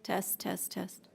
Test, test, test.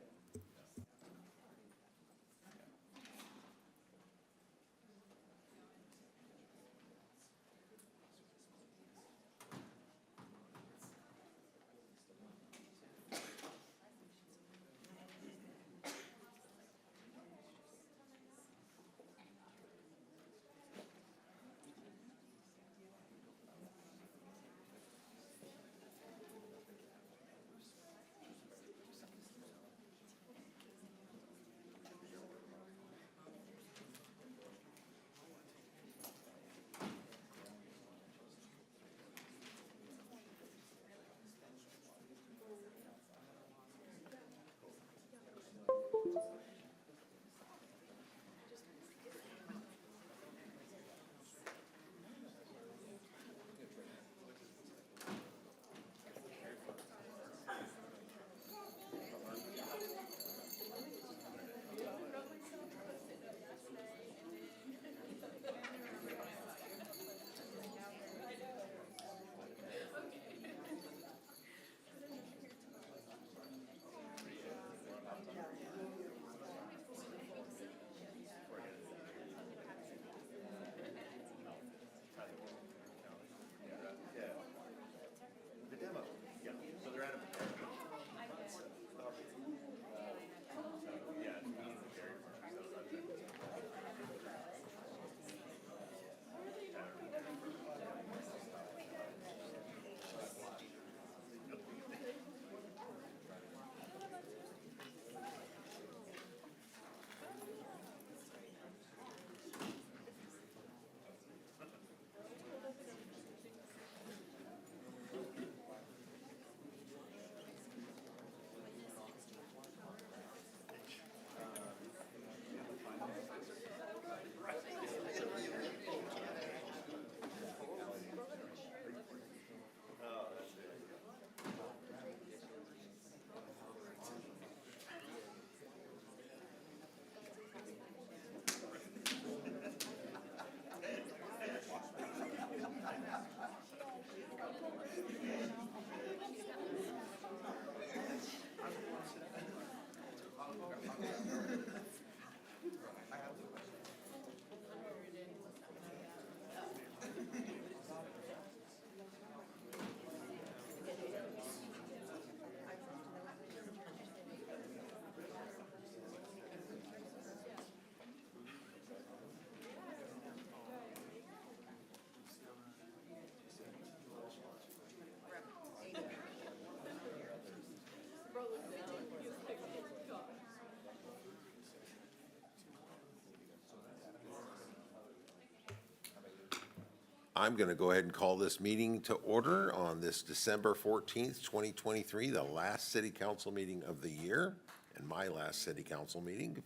I'm going to go ahead and call this meeting to order on this December 14th, 2023, the last city council meeting of the year, and my last city council meeting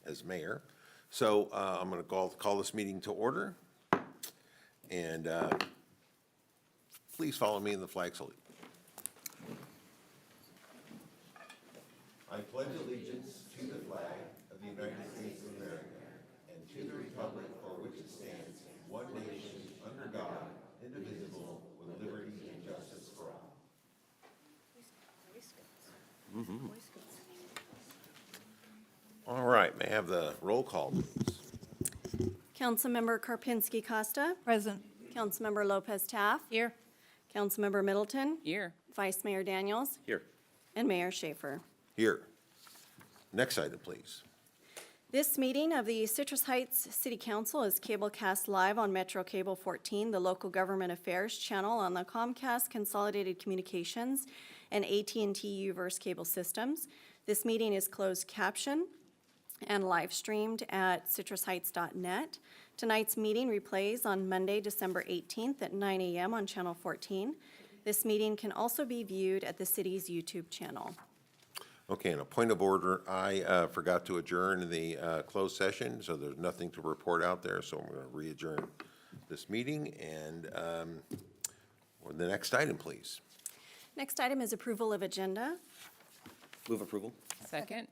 as mayor. So I'm going to call this meeting to order. And please follow me in the flag salute. I pledge allegiance to the flag of the United States of America and to the republic for which it stands, one nation, under God, indivisible, with liberty and justice for all. All right, may I have the roll call, please? Councilmember Karpinski Costa. Present. Councilmember Lopez Taft. Here. Councilmember Middleton. Here. Vice Mayor Daniels. Here. And Mayor Schaefer. Here. Next item, please. This meeting of the Citrus Heights City Council is cablecast live on Metro Cable 14, the local government affairs channel on the Comcast Consolidated Communications and AT&T Uverse cable systems. This meeting is closed caption and live streamed at citrusheights.net. Tonight's meeting replays on Monday, December 18th at 9 a.m. on Channel 14. This meeting can also be viewed at the city's YouTube channel. Okay, and a point of order, I forgot to adjourn the closed session, so there's nothing to report out there, so I'm going to re-adjourn this meeting. And the next item, please. Next item is approval of agenda. Move approval. Second.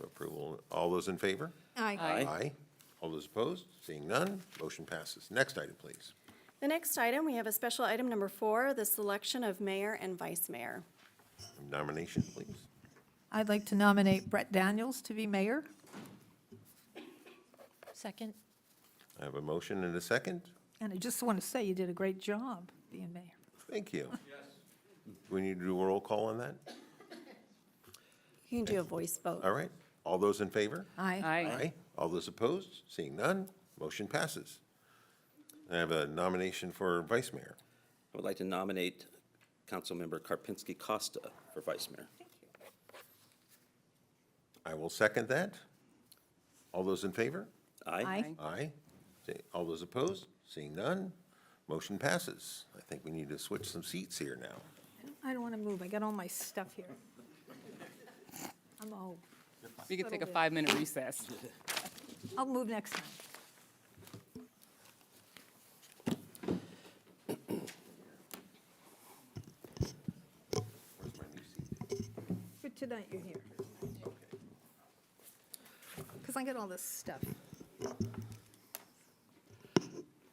Approval. All those in favor? Aye. Aye. All those opposed? Seeing none, motion passes. Next item, please. The next item, we have a special item number 4, the selection of mayor and vice mayor. Nomination, please. I'd like to nominate Brett Daniels to be mayor. Second. I have a motion and a second. And I just want to say you did a great job being mayor. Thank you. We need to do a roll call on that? You can do a voice vote. All right. All those in favor? Aye. Aye. All those opposed? Seeing none, motion passes. I have a nomination for vice mayor. I would like to nominate Councilmember Karpinski Costa for vice mayor. I will second that. All those in favor? Aye. Aye. All those opposed? Seeing none, motion passes. I think we need to switch some seats here now. I don't want to move. I got all my stuff here. I'm old. We could take a 5-minute recess. I'll move next time. Good tonight you're here. Because I got all this stuff. I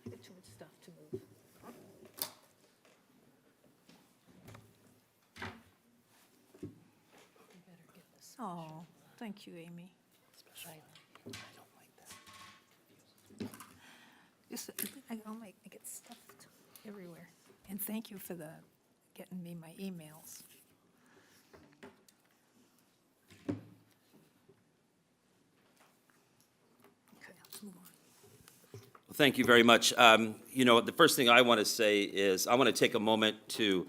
got too much stuff to move. Oh, thank you, Amy. Just, I get stuffed everywhere. And thank you for getting me my emails. Okay, let's move on. Well, thank you very much. You know, the first thing I want to say is I want to take a moment to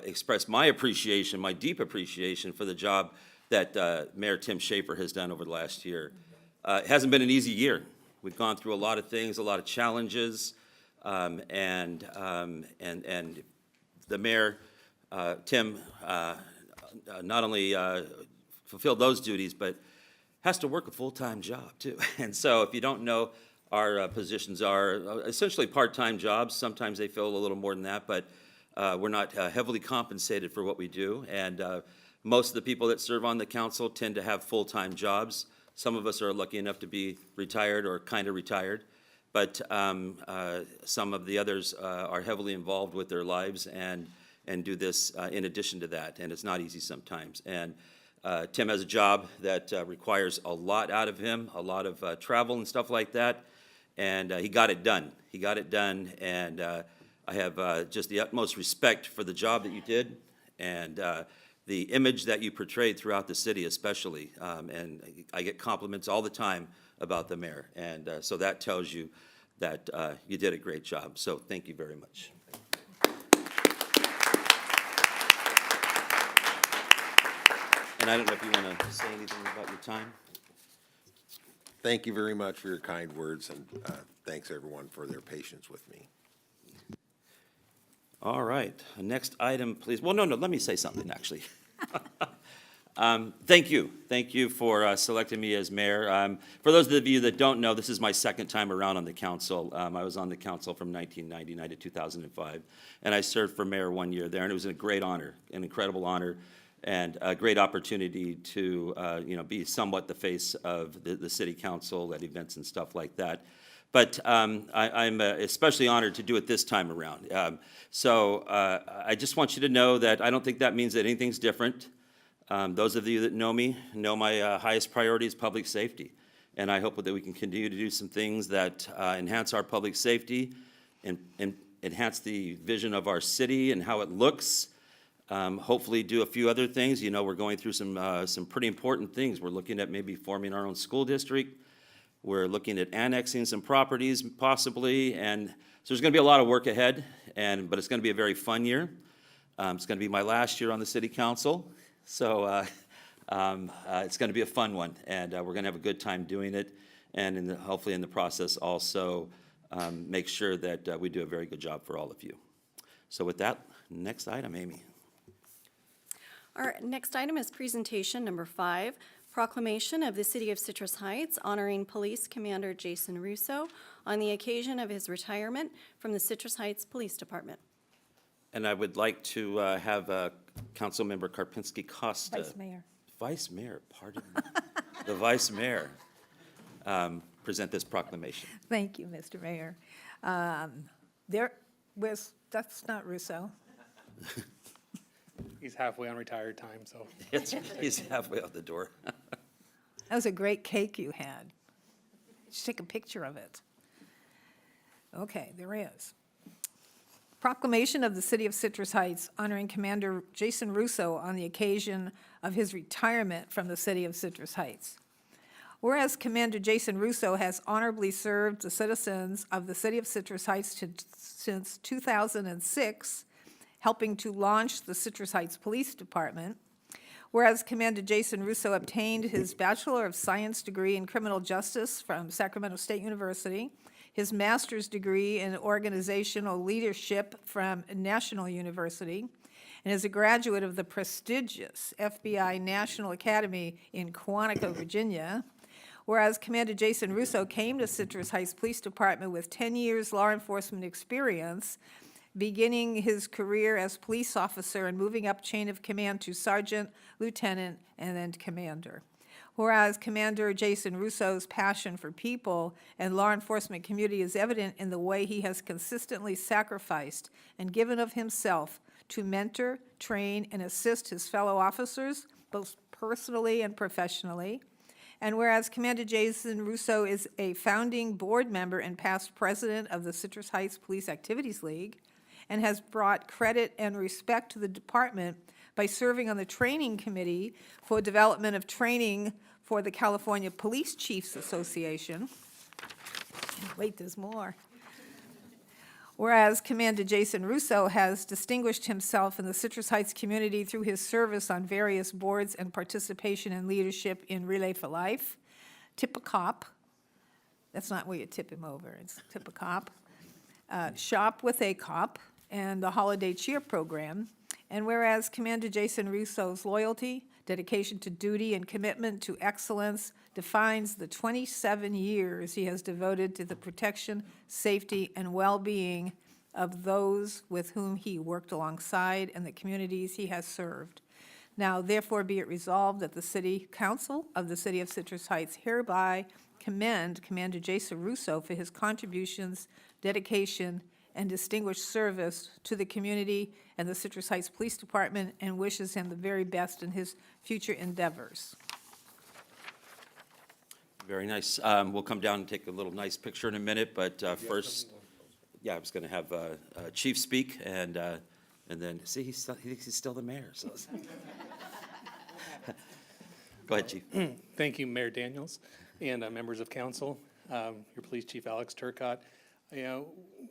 express my appreciation, my deep appreciation for the job that Mayor Tim Schaefer has done over the last year. It hasn't been an easy year. We've gone through a lot of things, a lot of challenges, and the mayor, Tim, not only fulfilled those duties, but has to work a full-time job, too. And so if you don't know, our positions are essentially part-time jobs. Sometimes they fill a little more than that, but we're not heavily compensated for what we do. And most of the people that serve on the council tend to have full-time jobs. Some of us are lucky enough to be retired or kind of retired, but some of the others are heavily involved with their lives and do this in addition to that, and it's not easy sometimes. And Tim has a job that requires a lot out of him, a lot of travel and stuff like that, and he got it done. He got it done, and I have just the utmost respect for the job that you did, and the image that you portrayed throughout the city especially, and I get compliments all the time about the mayor, and so that tells you that you did a great job, so thank you very much. And I don't know if you want to say anything about your time? Thank you very much for your kind words, and thanks everyone for their patience with me. All right, next item, please. Well, no, let me say something, actually. Thank you for selecting me as mayor. For those of you that don't know, this is my second time around on the council. I was on the council from 1999 to 2005, and I served for mayor 1 year there, and it was a great honor, an incredible honor, and a great opportunity to, be somewhat the face of the city council at events and stuff like that. But I'm especially honored to do it this time around. So I just want you to know that I don't think that means that anything's different. Those of you that know me know my highest priority is public safety. And I hope that we can continue to do some things that enhance our public safety and enhance the vision of our city and how it looks. Hopefully do a few other things. You know, we're going through some pretty important things. We're looking at maybe forming our own school district. We're looking at annexing some properties possibly, and so there's going to be a lot of work ahead, but it's going to be a very fun year. It's going to be my last year on the city council, so it's going to be a fun one, and we're going to have a good time doing it, and hopefully in the process also make sure that we do a very good job for all of you. So with that, next item, Amy. Our next item is presentation number 5, proclamation of the City of Citrus Heights honoring Police Commander Jason Russo on the occasion of his retirement from the Citrus Heights Police Department. And I would like to have Councilmember Karpinski Costa. Vice Mayor. Vice Mayor, pardon me. The Vice Mayor present this proclamation. Thank you, Mr. Mayor. That's not Russo. He's halfway on retired time, so. He's halfway out the door. That was a great cake you had. Just take a picture of it. Okay, there he is. Proclamation of the City of Citrus Heights honoring Commander Jason Russo on the occasion of his retirement from the City of Citrus Heights. Whereas Commander Jason Russo has honorably served the citizens of the City of Citrus Heights since 2006, helping to launch the Citrus Heights Police Department. Whereas Commander Jason Russo obtained his Bachelor of Science degree in Criminal Justice from Sacramento State University, his master's degree in Organizational Leadership from National University, and is a graduate of the prestigious FBI National Academy in Quantico, Virginia. Whereas Commander Jason Russo came to Citrus Heights Police Department with 10 years law enforcement experience, beginning his career as police officer and moving up chain of command to sergeant, lieutenant, and then commander. Whereas Commander Jason Russo's passion for people and law enforcement community is evident in the way he has consistently sacrificed and given of himself to mentor, train, and assist his fellow officers, both personally and professionally. And whereas Commander Jason Russo is a founding board member and past president of the Citrus Heights Police Activities League, and has brought credit and respect to the department by serving on the training committee for development of training for the California Police Chiefs Association. Wait, there's more. Whereas Commander Jason Russo has distinguished himself in the Citrus Heights community through his service on various boards and participation in leadership in Relay for Life, Tip a Cop, that's not where you tip him over, it's Tip a Cop, Shop with a Cop, and the Holiday Cheer Program. And whereas Commander Jason Russo's loyalty, dedication to duty, and commitment to excellence defines the 27 years he has devoted to the protection, safety, and well-being of those with whom he worked alongside and the communities he has served. Now, therefore, be it resolved that the City Council of the City of Citrus Heights hereby commend Commander Jason Russo for his contributions, dedication, and distinguished service to the community and the Citrus Heights Police Department, and wishes him the very best in his future endeavors. Very nice. We'll come down and take a little nice picture in a minute, but first, yeah, I was going to have Chief speak, and then, see, he thinks he's still the mayor, so. Go ahead, Chief. Thank you, Mayor Daniels, and members of council, your police chief, Alex Turcott.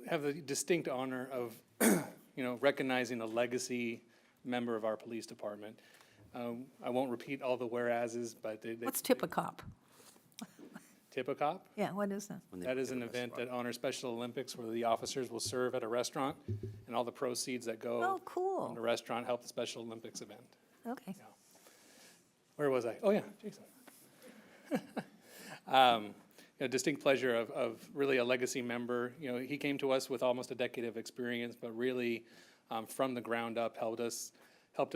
Have the distinct honor of, recognizing a legacy member of our police department. I won't repeat all the whereases, but What's Tip a Cop? Tip a Cop? Yeah, what is that? That is an event that honors Special Olympics where the officers will serve at a restaurant, and all the proceeds that go Oh, cool. from the restaurant help the Special Olympics event. Okay. Where was I? Oh, yeah, Jason. A distinct pleasure of really a legacy member. He came to us with almost a decade of experience, but really from the ground up helped us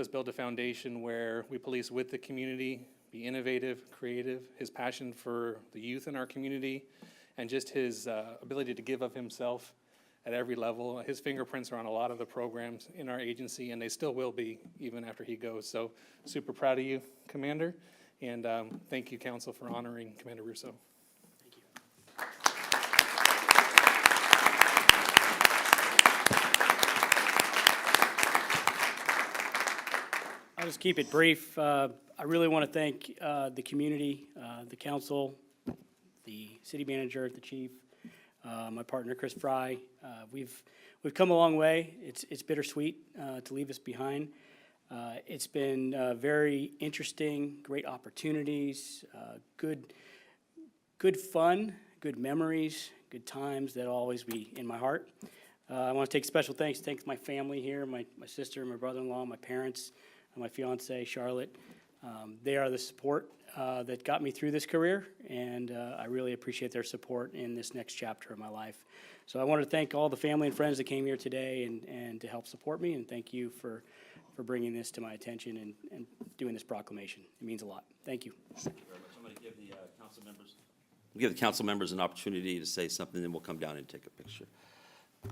build a foundation where we police with the community, be innovative, creative, his passion for the youth in our community, and just his ability to give of himself at every level. His fingerprints are on a lot of the programs in our agency, and they still will be even after he goes. So super proud of you, Commander, and thank you, Council, for honoring Commander Russo. I'll just keep it brief. I really want to thank the community, the council, the city manager, the chief, my partner, Chris Fry. We've come a long way. It's bittersweet to leave us behind. It's been very interesting, great opportunities, good fun, good memories, good times that'll always be in my heart. I want to take special thanks to my family here, my sister, my brother-in-law, my parents, and my fiance, Charlotte. They are the support that got me through this career, and I really appreciate their support in this next chapter of my life. So I want to thank all the family and friends that came here today and to help support me, and thank you for bringing this to my attention and doing this proclamation. It means a lot. Thank you. Thank you very much. I'm going to give the council members an opportunity to say something, then we'll come down and take a picture.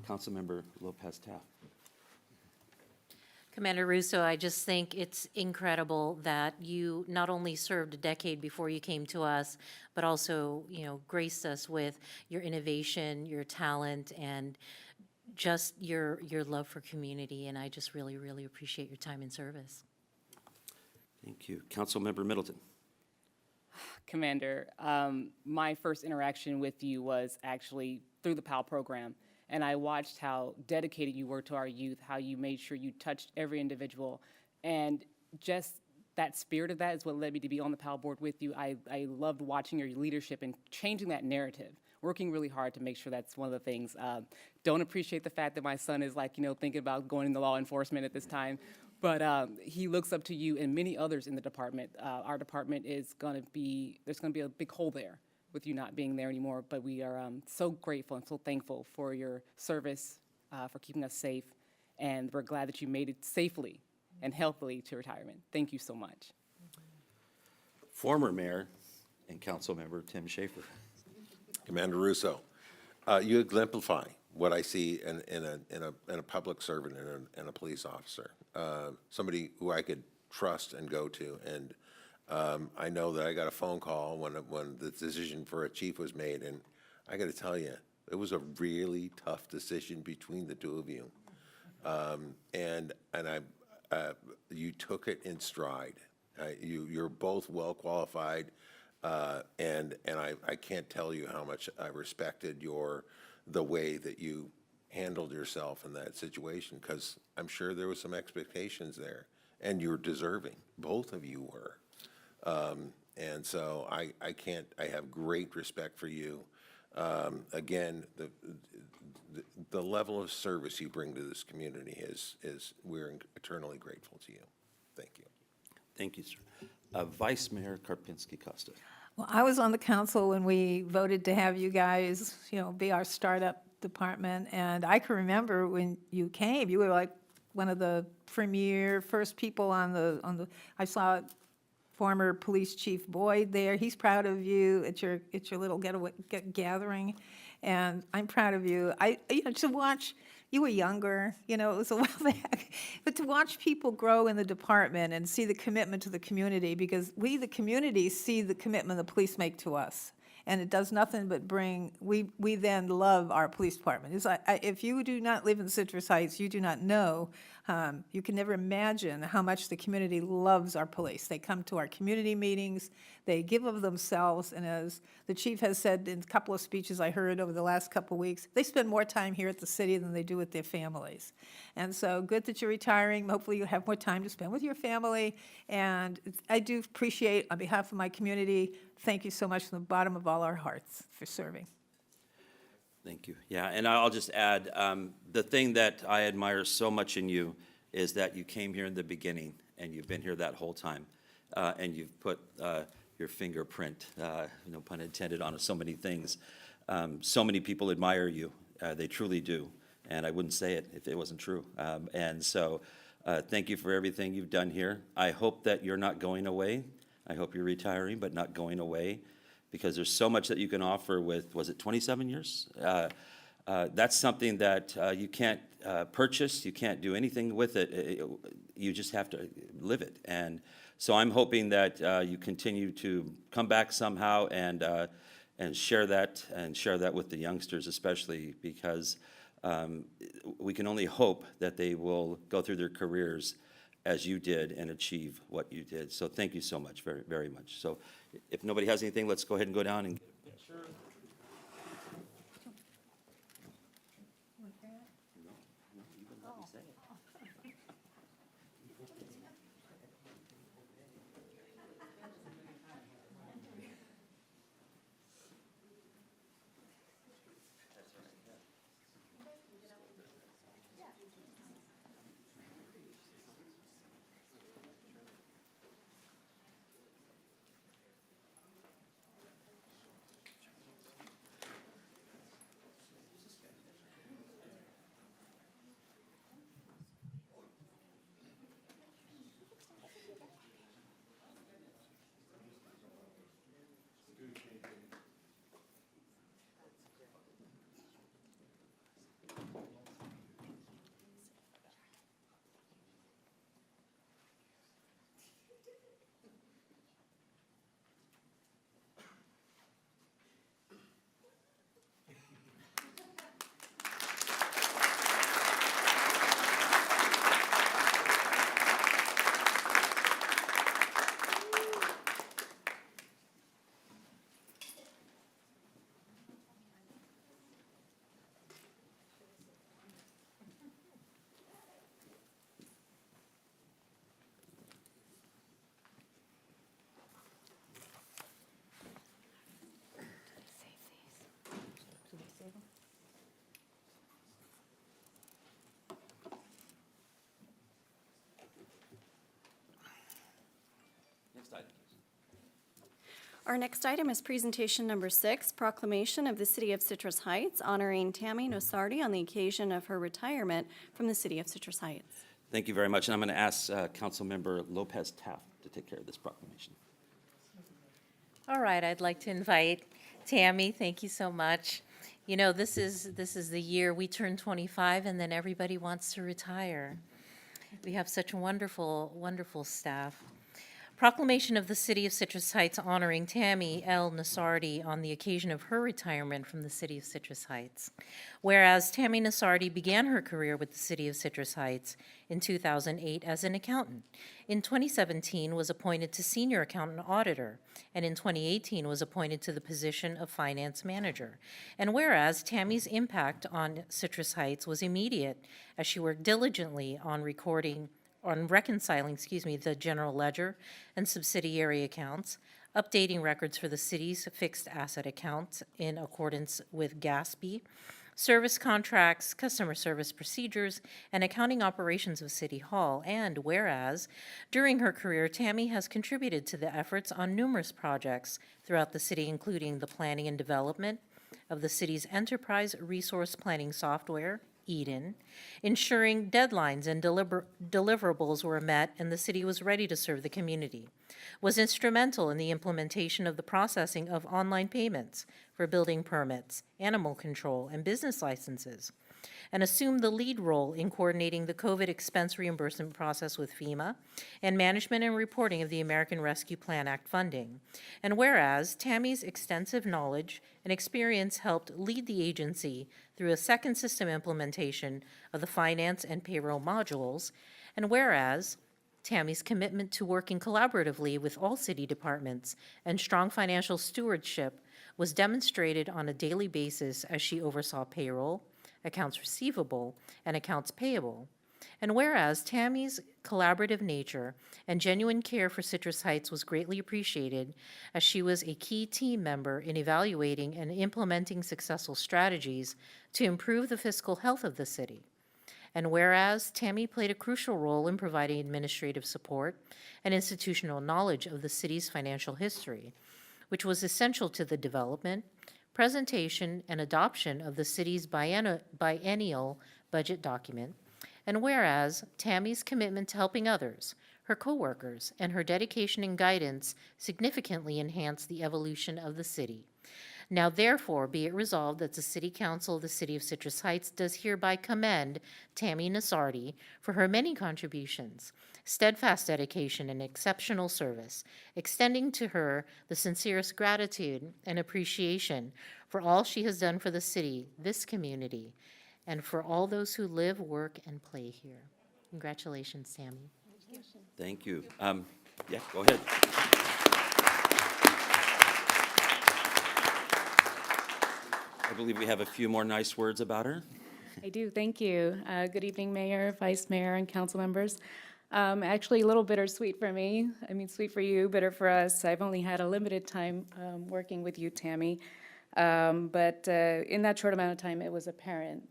Councilmember Lopez Taft. Commander Russo, I just think it's incredible that you not only served a decade before you came to us, but also, graced us with your innovation, your talent, and just your love for community. And I just really, really appreciate your time and service. Thank you. Councilmember Middleton. Commander, my first interaction with you was actually through the PAL program, and I watched how dedicated you were to our youth, how you made sure you touched every individual, and just that spirit of that is what led me to be on the PAL board with you. I loved watching your leadership and changing that narrative, working really hard to make sure that's one of the things. Don't appreciate the fact that my son is thinking about going into law enforcement at this time. But he looks up to you and many others in the department. Our department is going to be, there's going to be a big hole there with you not being there anymore. But we are so grateful and so thankful for your service, for keeping us safe. And we're glad that you made it safely and healthily to retirement. Thank you so much. Former Mayor and Councilmember Tim Schaefer. Commander Russo, you exemplify what I see in a public servant and a police officer, somebody who I could trust and go to. And I know that I got a phone call when the decision for a chief was made, and I got to tell you, it was a really tough decision between the two of you. You took it in stride. You're both well qualified, and I can't tell you how much I respected the way that you handled yourself in that situation, because I'm sure there was some expectations there, and you're deserving. Both of you were. And so I have great respect for you. Again, the level of service you bring to this community we're eternally grateful to you. Thank you. Thank you, sir. Vice Mayor Karpinski Costa. Well, I was on the council when we voted to have you guys, be our startup department. And I can remember when you came, you were like one of the premier first people on the, I saw former Police Chief Boyd there. He's proud of you at your little gathering. And I'm proud of you. To watch, you were younger, it was a while back, but to watch people grow in the department and see the commitment to the community, because we, the community, see the commitment the police make to us. And it does nothing but we then love our police department. It's like, if you do not live in Citrus Heights, you do not know, you can never imagine how much the community loves our police. They come to our community meetings, they give of themselves, and as the chief has said in a couple of speeches I heard over the last couple of weeks, they spend more time here at the city than they do with their families. And so good that you're retiring. Hopefully you have more time to spend with your family. And I do appreciate, on behalf of my community, thank you so much from the bottom of all our hearts for serving. Thank you. Yeah, and I'll just add, the thing that I admire so much in you is that you came here in the beginning, and you've been here that whole time, and you've put your fingerprint, no pun intended, on so many things. So many people admire you. They truly do, and I wouldn't say it if it wasn't true. And so thank you for everything you've done here. I hope that you're not going away. I hope you're retiring, but not going away, because there's so much that you can offer with, was it 27 years? That's something that you can't purchase, you can't do anything with it. You just have to live it. And so I'm hoping that you continue to come back somehow and share that with the youngsters, especially because we can only hope that they will go through their careers as you did and achieve what you did. So thank you so much, very, very much. So if nobody has anything, let's go ahead and go down and get a picture. Our next item is presentation number 6, proclamation of the City of Citrus Heights honoring Tammy Nosardi on the occasion of her retirement from the City of Citrus Heights. Thank you very much, and I'm going to ask Councilmember Lopez Taft to take care of this proclamation. All right, I'd like to invite Tammy. Thank you so much. You know, this is the year we turn 25 and then everybody wants to retire. We have such wonderful, wonderful staff. Proclamation of the City of Citrus Heights honoring Tammy L. Nosardi on the occasion of her retirement from the City of Citrus Heights. Whereas Tammy Nosardi began her career with the City of Citrus Heights in 2008 as an accountant. In 2017 was appointed to Senior Accountant Auditor, and in 2018 was appointed to the position of Finance Manager. And whereas Tammy's impact on Citrus Heights was immediate as she worked diligently on reconciling, the general ledger and subsidiary accounts, updating records for the city's fixed asset accounts in accordance with GASB, service contracts, customer service procedures, and accounting operations of City Hall. And whereas, during her career, Tammy has contributed to the efforts on numerous projects throughout the city, including the planning and development of the city's enterprise resource planning software, Eden, ensuring deadlines and deliverables were met and the city was ready to serve the community, was instrumental in the implementation of the processing of online payments for building permits, animal control, and business licenses, and assumed the lead role in coordinating the COVID expense reimbursement process with FEMA and management and reporting of the American Rescue Plan Act funding. And whereas Tammy's extensive knowledge and experience helped lead the agency through a second system implementation of the finance and payroll modules, and whereas Tammy's commitment to working collaboratively with all city departments and strong financial stewardship was demonstrated on a daily basis as she oversaw payroll, accounts receivable, and accounts payable. And whereas Tammy's collaborative nature and genuine care for Citrus Heights was greatly appreciated, as she was a key team member in evaluating and implementing successful strategies to improve the fiscal health of the city. And whereas Tammy played a crucial role in providing administrative support and institutional knowledge of the city's financial history, which was essential to the development, presentation, and adoption of the city's biennial budget document. And whereas Tammy's commitment to helping others, her coworkers, and her dedication and guidance significantly enhanced the evolution of the city. Now therefore be it resolved that the City Council of the City of Citrus Heights does hereby commend Tammy Nosardi for her many contributions, steadfast dedication, and exceptional service, extending to her the sincerest gratitude and appreciation for all she has done for the city, this community, and for all those who live, work, and play here. Congratulations, Tammy. Thank you. Yeah, go ahead. I believe we have a few more nice words about her. I do, thank you. Good evening, Mayor, Vice Mayor, and council members. Actually, a little bittersweet for me. I mean, sweet for you, bitter for us. I've only had a limited time working with you, Tammy. But in that short amount of time, it was apparent.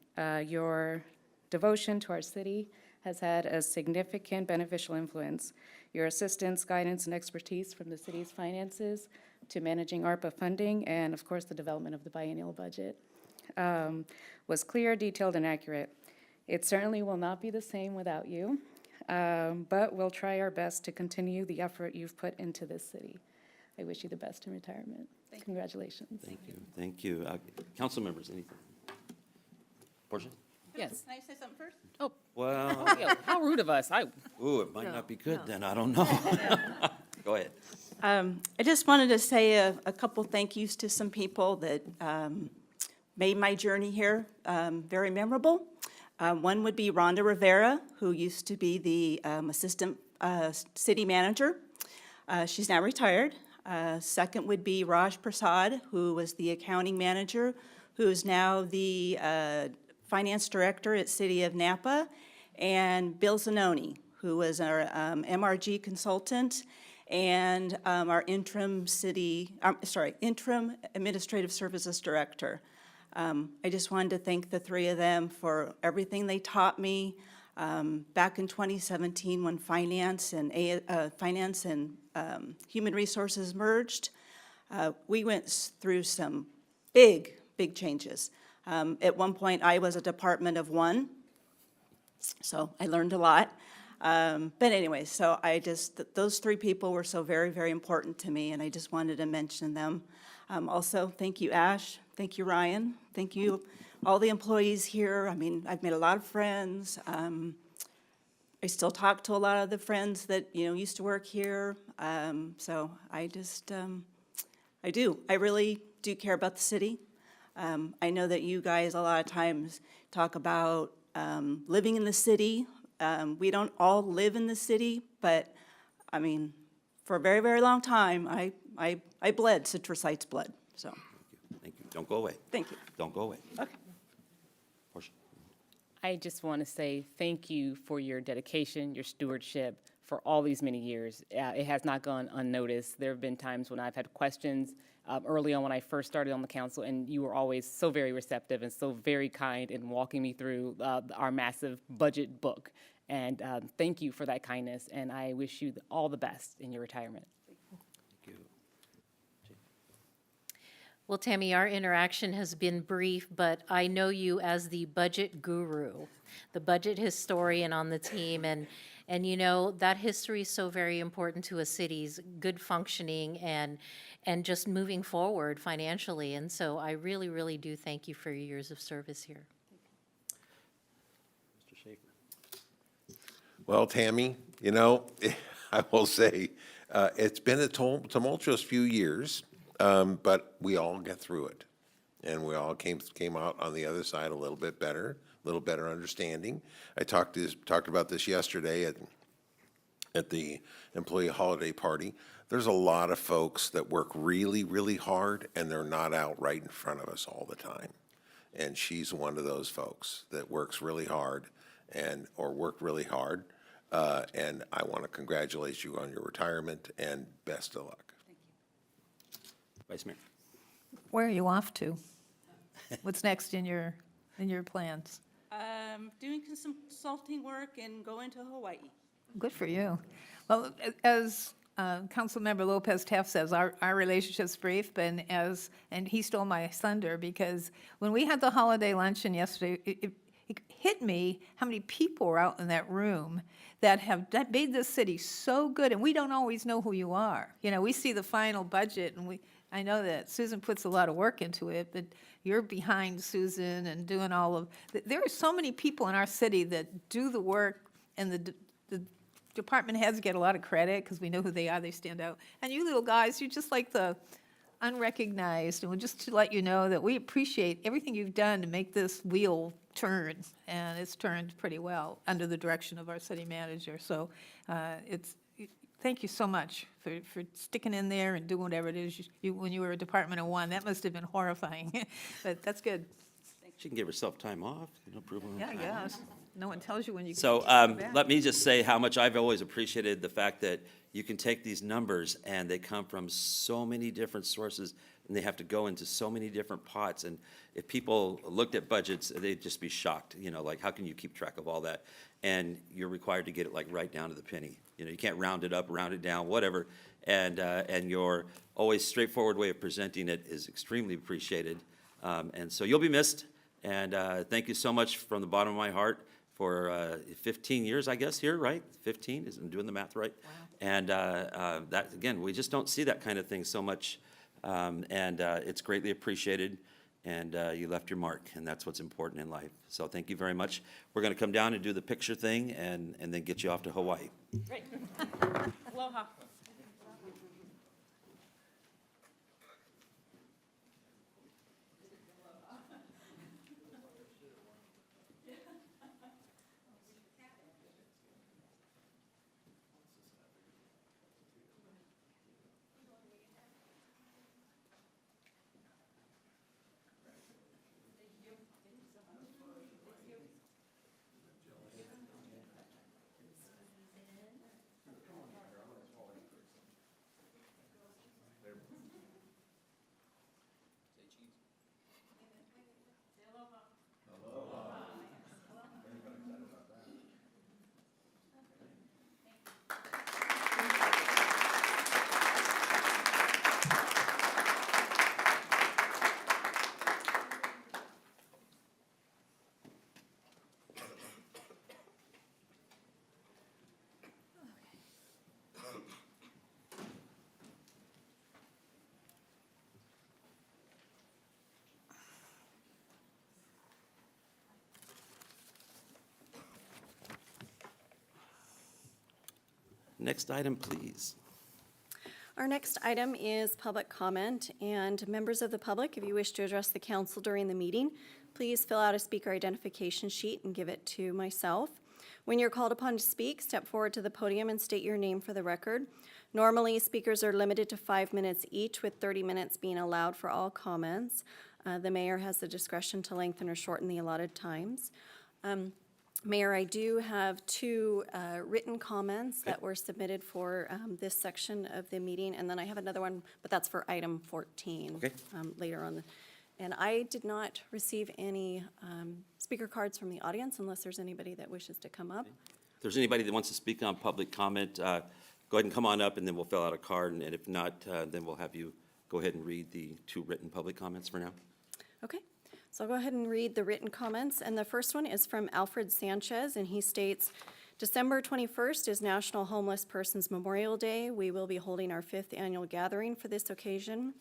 Your devotion to our city has had a significant beneficial influence. Your assistance, guidance, and expertise from the city's finances to managing ARPA funding and, of course, the development of the biennial budget was clear, detailed, and accurate. It certainly will not be the same without you, but we'll try our best to continue the effort you've put into this city. I wish you the best in retirement. Congratulations. Thank you. Thank you. Council members, anything? Portia? Yes. Can I say something first? Oh, Well, yeah, how rude of us. ooh, it might not be good then. I don't know. Go ahead. I just wanted to say a couple thank yous to some people that made my journey here very memorable. One would be Rhonda Rivera, who used to be the assistant city manager. She's now retired. Second would be Raj Prasad, who was the accounting manager, who is now the finance director at City of Napa, and Bill Zanoni, who was our MRG consultant and our interim administrative services director. I just wanted to thank the three of them for everything they taught me, Back in 2017, when finance and human resources merged, we went through some big changes. At one point, I was a department of one, so I learned a lot. But anyway, so those three people were so very, very important to me, and I just wanted to mention them. Also, thank you, Ash. Thank you, Ryan. Thank you, all the employees here. I mean, I've made a lot of friends. I still talk to a lot of the friends that, used to work here. So I just, I do. I really do care about the city. I know that you guys a lot of times talk about living in the city. We don't all live in the city, but, I mean, for a very, very long time, I bled Citrus Heights blood, so, Thank you. Don't go away. thank you. Don't go away. Okay. Portia? I just want to say thank you for your dedication, your stewardship for all these many years. It has not gone unnoticed. There have been times when I've had questions early on when I first started on the council, and you were always so very receptive and so very kind in walking me through our massive budget book. And thank you for that kindness, and I wish you all the best in your retirement. Thank you. Well, Tammy, our interaction has been brief, but I know you as the budget guru, the budget historian on the team, and that history is so very important to a city's good functioning and just moving forward financially. And so I really, really do thank you for your years of service here. Mr. Schaefer? Well, Tammy, I will say, it's been a tumultuous few years, but we all get through it. And we all came out on the other side a little bit better, a little better understanding. I talked about this yesterday at the employee holiday party. There's a lot of folks that work really, really hard, and they're not out right in front of us all the time. And she's one of those folks that works really hard or worked really hard. And I want to congratulate you on your retirement, and best of luck. Vice Mayor? Where are you off to? What's next in your plans? Doing some consulting work and going to Hawaii. Good for you. Well, as Councilmember Lopez Taft says, our relationship's brief, and he stole my thunder, because when we had the holiday luncheon yesterday, it hit me how many people were out in that room that made this city so good, and we don't always know who you are. We see the final budget, and I know that Susan puts a lot of work into it, but you're behind Susan and doing there are so many people in our city that do the work, and the department heads get a lot of credit because we know who they are, they stand out. And you little guys, you're just like the unrecognized, and just to let you know that we appreciate everything you've done to make this wheel turn, and it's turned pretty well under the direction of our city manager. So thank you so much for sticking in there and doing whatever it is when you were a department of one. That must have been horrifying, but that's good. She can give herself time off. Approve of her Yeah, I time off. guess. No one tells you when you can So take it back. let me just say how much I've always appreciated the fact that you can take these numbers and they come from so many different sources, and they have to go into so many different pots. And if people looked at budgets, they'd just be shocked, like, how can you keep track of all that? And you're required to get it like right down to the penny. You can't round it up, round it down, whatever. And your always straightforward way of presenting it is extremely appreciated. And so you'll be missed. And thank you so much from the bottom of my heart for 15 years, I guess, here, right? 15, I'm doing the math right? Wow. And that, again, we just don't see that kind of thing so much. And it's greatly appreciated. And you left your mark, and that's what's important in life. So thank you very much. We're going to come down and do the picture thing and then get you off to Hawaii. Great. Aloha. Next item, please. Our next item is public comment, and members of the public, if you wish to address the council during the meeting, please fill out a speaker identification sheet and give it to myself. When you're called upon to speak, step forward to the podium and state your name for the record. Normally, speakers are limited to 5 minutes each, with 30 minutes being allowed for all comments. The mayor has the discretion to lengthen or shorten the allotted times. Mayor, I do have two written comments that were submitted for this section of the meeting, and then I have another one, but that's for item 14. Okay. Later on. And I did not receive any speaker cards from the audience unless there's anybody that wishes to come up. If there's anybody that wants to speak on public comment, go ahead and come on up, and then we'll fill out a card, and if not, then we'll have you go ahead and read the two written public comments for now. Okay, so I'll go ahead and read the written comments, and the first one is from Alfred Sanchez, and he states, December 21st is National Homeless Persons Memorial Day. We will be holding our 5th annual gathering for this occasion.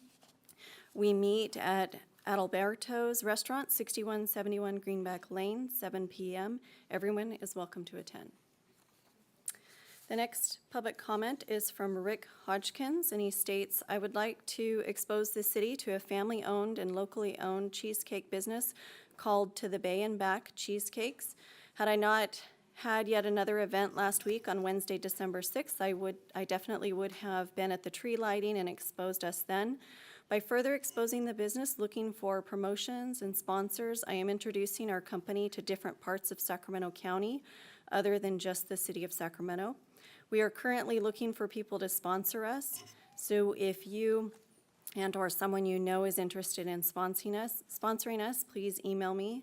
We meet at Adalberto's Restaurant, 6171 Greenback Lane, 7 p.m. Everyone is welcome to attend. The next public comment is from Rick Hodgkins, and he states, I would like to expose the city to a family-owned and locally owned cheesecake business called To the Bay and Back Cheesecakes. Had I not had yet another event last week on Wednesday, December 6th, I definitely would have been at the tree lighting and exposed us then. By further exposing the business, looking for promotions and sponsors, I am introducing our company to different parts of Sacramento County other than just the city of Sacramento. We are currently looking for people to sponsor us, so if you and/or someone you know is interested in sponsoring us, please email me.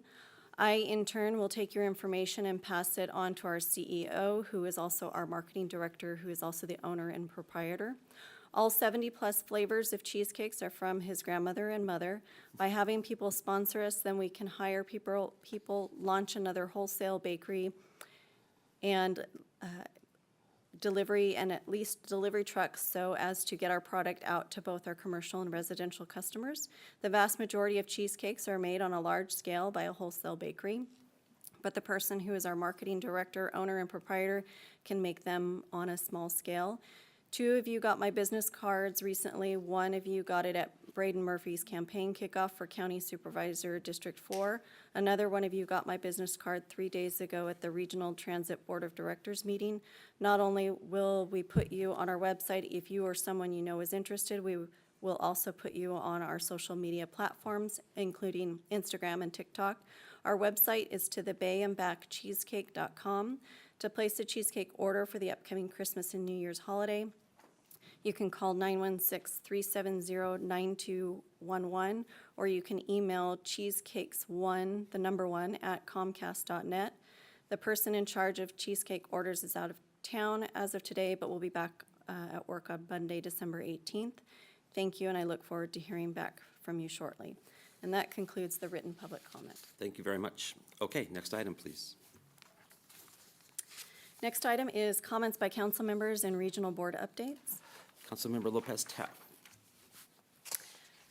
I, in turn, will take your information and pass it on to our CEO, who is also our marketing director, who is also the owner and proprietor. All 70-plus flavors of cheesecakes are from his grandmother and mother. By having people sponsor us, then we can hire people, launch another wholesale bakery, and delivery and at least delivery trucks so as to get our product out to both our commercial and residential customers. The vast majority of cheesecakes are made on a large scale by a wholesale bakery, but the person who is our marketing director, owner, and proprietor can make them on a small scale. 2 of you got my business cards recently. 1 of you got it at Braden Murphy's campaign kickoff for County Supervisor District 4. Another one of you got my business card 3 days ago at the Regional Transit Board of Directors meeting. Not only will we put you on our website, if you or someone you know is interested, we will also put you on our social media platforms, including Instagram and TikTok. Our website is tothebayandbackcheesecake.com. To place a cheesecake order for the upcoming Christmas and New Year's holiday, you can call 916-370-9211, or you can email cheesecakes1, the number 1, at comcast.net. The person in charge of cheesecake orders is out of town as of today, but will be back at work on Monday, December 18th. Thank you, and I look forward to hearing back from you shortly. And that concludes the written public comment. Thank you very much. Okay, next item, please. Next item is comments by council members and regional board updates. Councilmember Lopez Taff.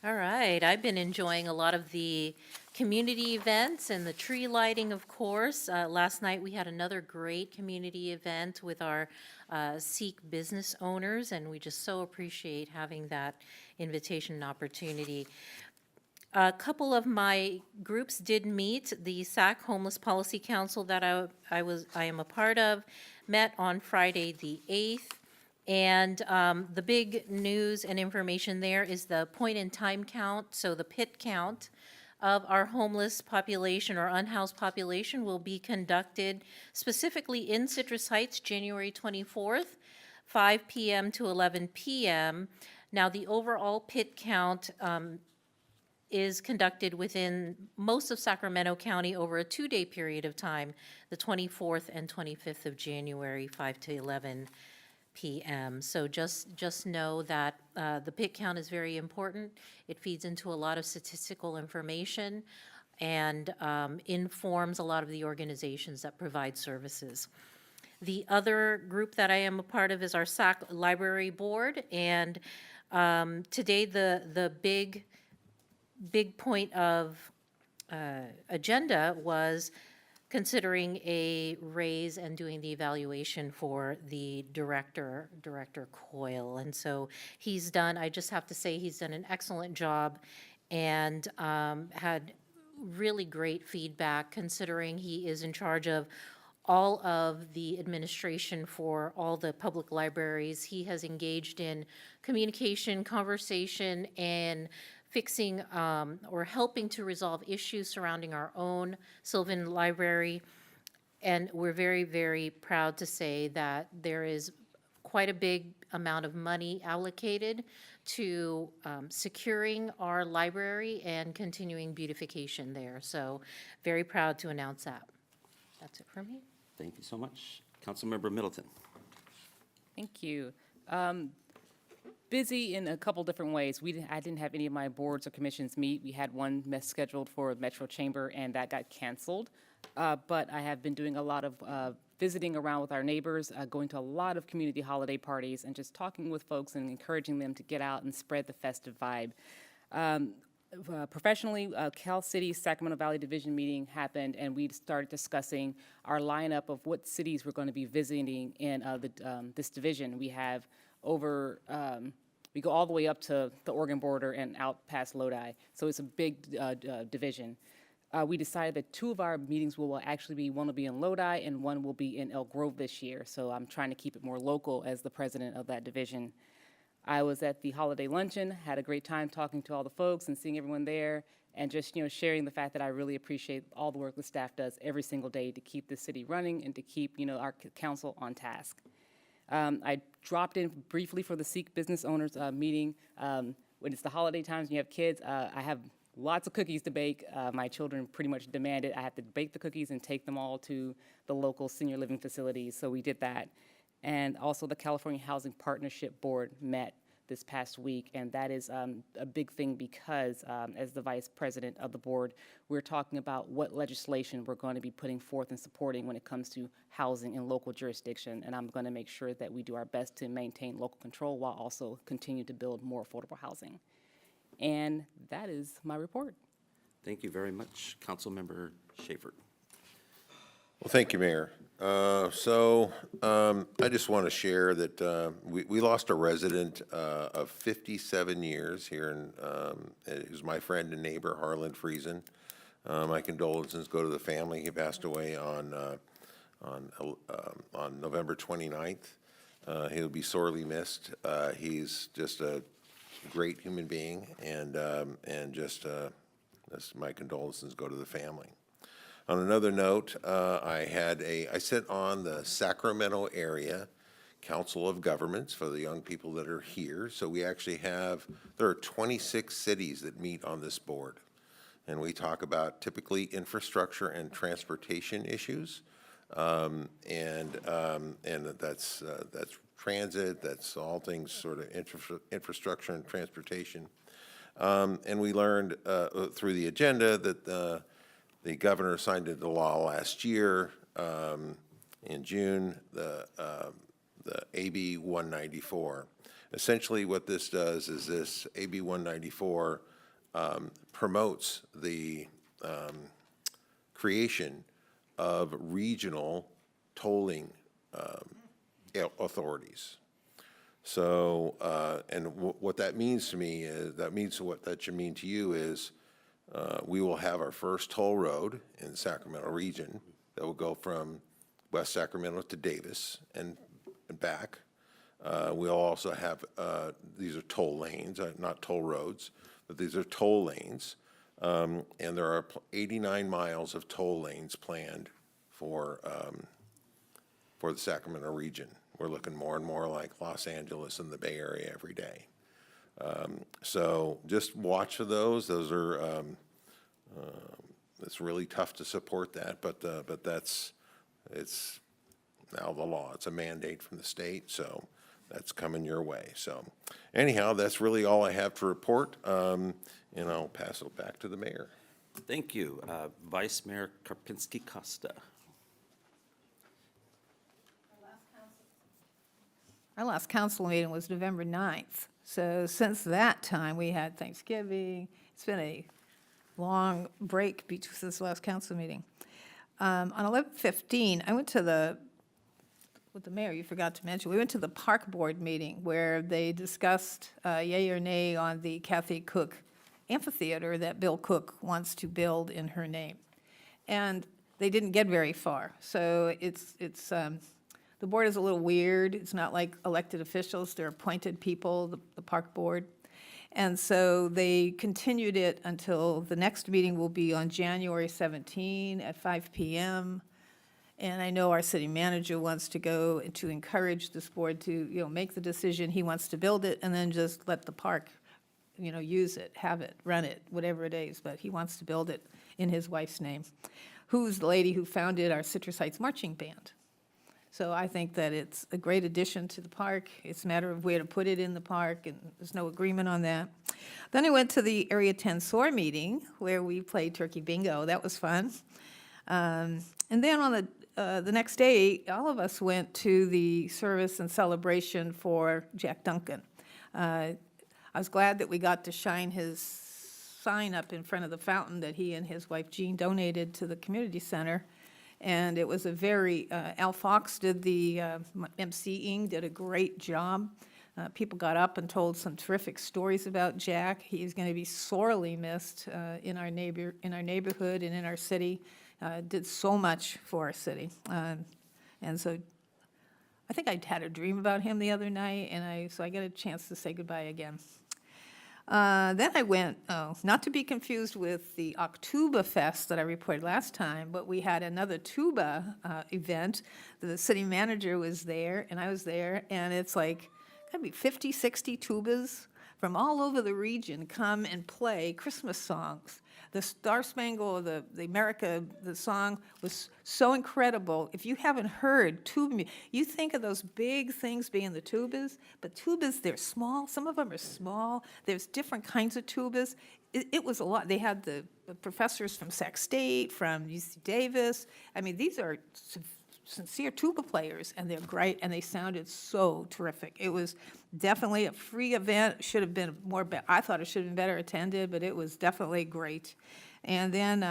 All right, I've been enjoying a lot of the community events and the tree lighting, of course. Last night, we had another great community event with our Seek business owners, and we just so appreciate having that invitation and opportunity. A couple of my groups did meet. The SAC Homeless Policy Council that I am a part of met on Friday the 8th. And the big news and information there is the point-in-time count, so the PIT count of our homeless population or unhoused population will be conducted specifically in Citrus Heights, January 24th, 5 p.m. to 11 p.m. Now, the overall PIT count is conducted within most of Sacramento County over a 2-day period of time, the 24th and 25th of January, 5 to 11 p.m. So just know that the PIT count is very important. It feeds into a lot of statistical information and informs a lot of the organizations that provide services. The other group that I am a part of is our SAC Library Board, and today the big point of agenda was considering a raise and doing the evaluation for the director, Director Coyle. And so he's done, I just have to say, he's done an excellent job and had really great feedback considering he is in charge of all of the administration for all the public libraries. He has engaged in communication, conversation, and fixing or helping to resolve issues surrounding our own Sylvan Library. And we're very, very proud to say that there is quite a big amount of money allocated to securing our library and continuing beautification there. So very proud to announce that. That's it for me. Thank you so much. Councilmember Middleton. Thank you. Busy in a couple different ways. I didn't have any of my boards or commissions meet. We had one scheduled for Metro Chamber, and that got canceled. But I have been doing a lot of visiting around with our neighbors, going to a lot of community holiday parties, and just talking with folks and encouraging them to get out and spread the festive vibe. Professionally, Cal City Sacramento Valley Division meeting happened, and we started discussing our lineup of what cities we're going to be visiting in this division. We have over, we go all the way up to the Oregon border and out past Lodi, so it's a big division. We decided that 2 of our meetings will actually be, one will be in Lodi and one will be in Elk Grove this year, so I'm trying to keep it more local as the president of that division. I was at the holiday luncheon, had a great time talking to all the folks and seeing everyone there, and just, sharing the fact that I really appreciate all the work the staff does every single day to keep the city running and to keep, our council on task. I dropped in briefly for the Sikh business owners meeting. When it's the holiday times and you have kids, I have lots of cookies to bake. My children pretty much demanded I have to bake the cookies and take them all to the local senior living facilities, so we did that. And also the California Housing Partnership Board met this past week, and that is a big thing because as the vice president of the board, we're talking about what legislation we're going to be putting forth and supporting when it comes to housing in local jurisdiction, and I'm going to make sure that we do our best to maintain local control while also continue to build more affordable housing. And that is my report. Thank you very much. Councilmember Schaefer. Well, thank you, Mayor. I just want to share that we lost a resident of 57 years here in, it was my friend and neighbor, Harlan Friesen. My condolences go to the family. He passed away on November 29th. He'll be sorely missed. He's just a great human being, and just my condolences go to the family. On another note, I sit on the Sacramento Area Council of Governments for the young people that are here. So we actually there are 26 cities that meet on this board. And we talk about typically infrastructure and transportation issues. And that's transit, that's all things sort of infrastructure and transportation. And we learned through the agenda that the governor signed into law last year in June, the AB 194. Essentially what this does is this AB 194 promotes the creation of regional tolling authorities. So, and what that means to me is, what that should mean to you is, we will have our first toll road in the Sacramento region that will go from West Sacramento to Davis and back. We'll also have, these are toll lanes, not toll roads, but these are toll lanes. And there are 89 miles of toll lanes planned for the Sacramento region. We're looking more and more like Los Angeles and the Bay Area every day. So just watch for those. Those are, it's really tough to support that, but it's now the law. It's a mandate from the state, so that's coming your way. So anyhow, that's really all I have to report, and I'll pass it back to the mayor. Thank you. Vice Mayor Karpinski-Costa. Our last council meeting was November 9th. So since that time, we had Thanksgiving. It's been a long break since the last council meeting. On 11/15, I went to with the mayor, you forgot to mention, we went to the park board meeting where they discussed yay or nay on the Kathy Cook amphitheater that Bill Cook wants to build in her name. And they didn't get very far. So the board is a little weird. It's not like elected officials. They're appointed people, the park board. And so they continued it until the next meeting will be on January 17 at 5 p.m. And I know our city manager wants to go to encourage this board to, make the decision. He wants to build it and then just let the park, use it, have it, run it, whatever it is. But he wants to build it in his wife's name, who's the lady who founded our Citrus Heights Marching Band. So I think that it's a great addition to the park. It's a matter of where to put it in the park, and there's no agreement on that. Then I went to the Area 10 SOAR meeting, where we played turkey bingo. That was fun. And then on the next day, all of us went to the service and celebration for Jack Duncan. I was glad that we got to shine his sign up in front of the fountain that he and his wife Jean donated to the community center. And it was a very, Al Fox did the emceeing, did a great job. People got up and told some terrific stories about Jack. He's going to be sorely missed in our neighborhood and in our city. Did so much for our city. And so I think I had a dream about him the other night, and so I got a chance to say goodbye again. Then I went, not to be confused with the Octuba Fest that I reported last time, but we had another tuba event. The city manager was there, and I was there, and it's like, gotta be 50, 60 tubas from all over the region come and play Christmas songs. The Star Spangled, the song was so incredible. If you haven't heard tuba, you think of those big things being the tubas, but tubas, they're small. Some of them are small. There's different kinds of tubas. It was a lot. They had the professors from Sac State, from UC Davis. I mean, these are sincere tuba players, and they're great, and they sounded so terrific. It was definitely a free event. Should have been I thought it should have been better attended, but it was definitely great. And then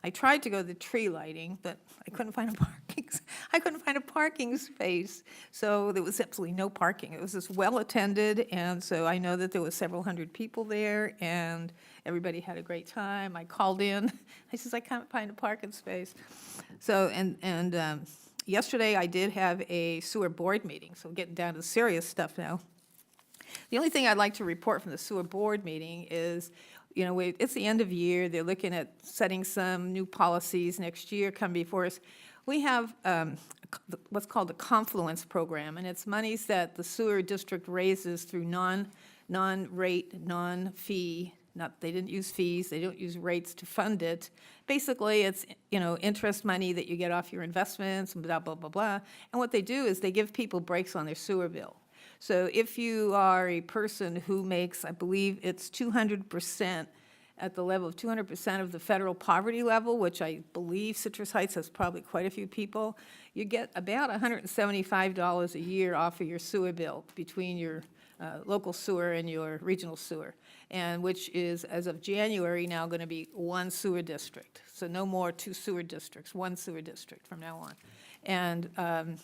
I tried to go to the tree lighting, but I couldn't find a parking space. So there was absolutely no parking. It was just well attended, and so I know that there was several hundred people there, and everybody had a great time. I called in. I says, I can't find a parking space. So, yesterday I did have a sewer board meeting, so getting down to serious stuff now. The only thing I'd like to report from the sewer board meeting is, it's the end of year. They're looking at setting some new policies next year come before us. We have what's called the Confluence Program, and it's monies that the sewer district raises through non-rate, non-fee. They didn't use fees, they don't use rates to fund it. Basically, it's, interest money that you get off your investments, and blah, blah, blah, blah. And what they do is they give people breaks on their sewer bill. So if you are a person who makes, I believe it's 200%, at the level of 200% of the federal poverty level, which I believe Citrus Heights has probably quite a few people, you get about $175 a year off of your sewer bill between your local sewer and your regional sewer, and which is, as of January, now going to be one sewer district. So no more two sewer districts, one sewer district from now on. And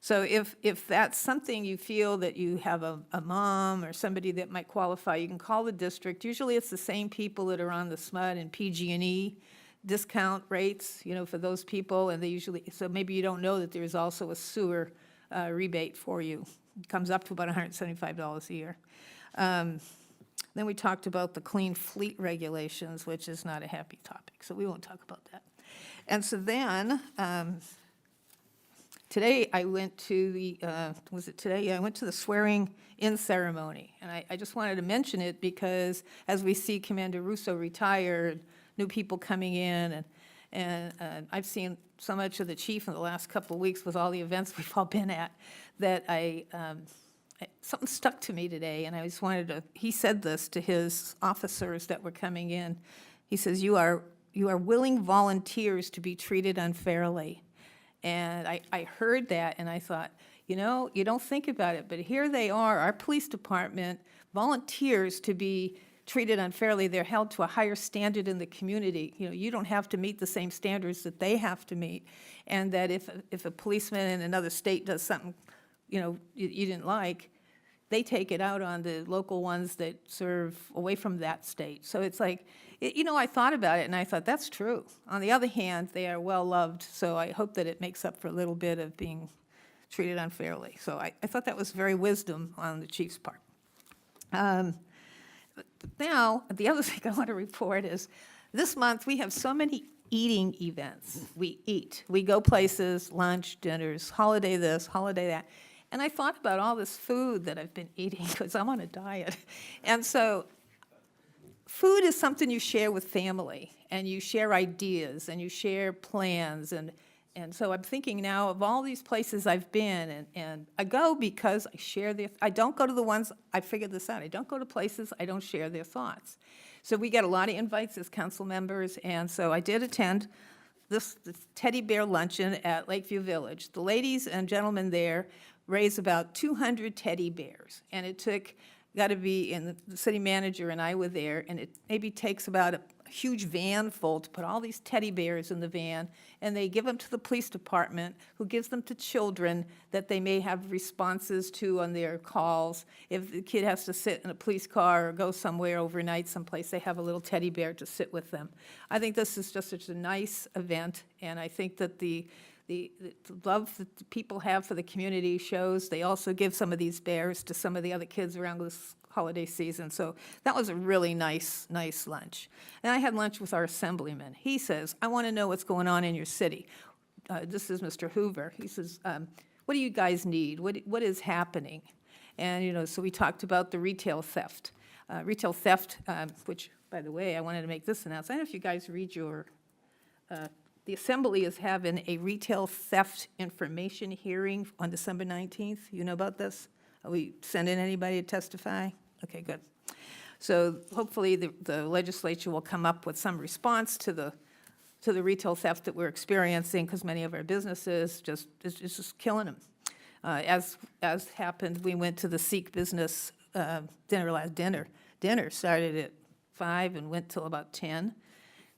so if that's something you feel that you have a mom or somebody that might qualify, you can call the district. Usually it's the same people that are on the SMUD and PG&E discount rates, for those people, and they usually, so maybe you don't know that there's also a sewer rebate for you. It comes up to about $175 a year. Then we talked about the clean fleet regulations, which is not a happy topic, so we won't talk about that. And so then, today I went to the, was it today? Yeah, I went to the swearing-in ceremony, and I just wanted to mention it because as we see Commander Russo retire, new people coming in, and I've seen so much of the chief in the last couple of weeks with all the events we've all been at, that something stuck to me today, and I just wanted to, he said this to his officers that were coming in. He says, you are willing volunteers to be treated unfairly. And I heard that, and I thought, you don't think about it, but here they are, our police department, volunteers to be treated unfairly, they're held to a higher standard in the community. You know, you don't have to meet the same standards that they have to meet. And that if a policeman in another state does something, you know, you didn't like, they take it out on the local ones that serve away from that state. So it's like, you know, I thought about it and I thought, that's true. On the other hand, they are well-loved, so I hope that it makes up for a little bit of being treated unfairly. So I thought that was very wisdom on the chief's part. Now, the other thing I want to report is, this month, we have so many eating events. We eat. We go places, lunch, dinners, holiday this, holiday that. And I thought about all this food that I've been eating, because I'm on a diet. And so food is something you share with family, and you share ideas, and you share plans, and so I'm thinking now of all these places I've been, and I go because I share I don't go to the ones, I figured this out, I don't go to places I don't share their thoughts. So we get a lot of invites as council members, and so I did attend this teddy bear luncheon at Lakeview Village. The ladies and gentlemen there raised about 200 teddy bears, and it took, got to be, and the city manager and I were there, and it maybe takes about a huge van full to put all these teddy bears in the van, and they give them to the police department, who gives them to children that they may have responses to on their calls. If the kid has to sit in a police car or go somewhere overnight someplace, they have a little teddy bear to sit with them. I think this is just such a nice event, and I think that the love that the people have for the community shows. They also give some of these bears to some of the other kids around this holiday season. So that was a really nice lunch. And I had lunch with our assemblyman. He says, I want to know what's going on in your city. This is Mr. Hoover. He says, what do you guys need? What is happening? And, you know, so we talked about the retail theft. Which, by the way, I wanted to make this announcement. I don't know if you guys read your, the Assembly is having a retail theft information hearing on December 19th. You know about this? Are we sending anybody to testify? Okay, good. So hopefully the legislature will come up with some response to the retail theft that we're experiencing, because many of our businesses it's just killing them. As happened, we went to the Sikh business dinner started at 5 and went till about 10.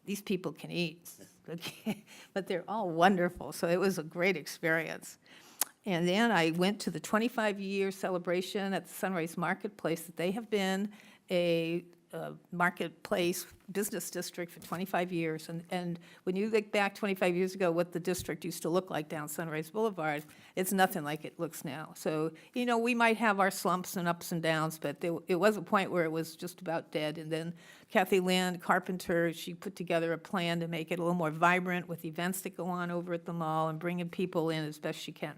These people can eat, okay, but they're all wonderful, so it was a great experience. And then I went to the 25-year celebration at the Sunrise Marketplace, that they have been a marketplace business district for 25 years. And when you look back 25 years ago, what the district used to look like down Sunrise Boulevard, it's nothing like it looks now. So, you know, we might have our slumps and ups and downs, but it was a point where it was just about dead. And then Kathy Lynn Carpenter, she put together a plan to make it a little more vibrant with events that go on over at the mall and bringing people in as best she can,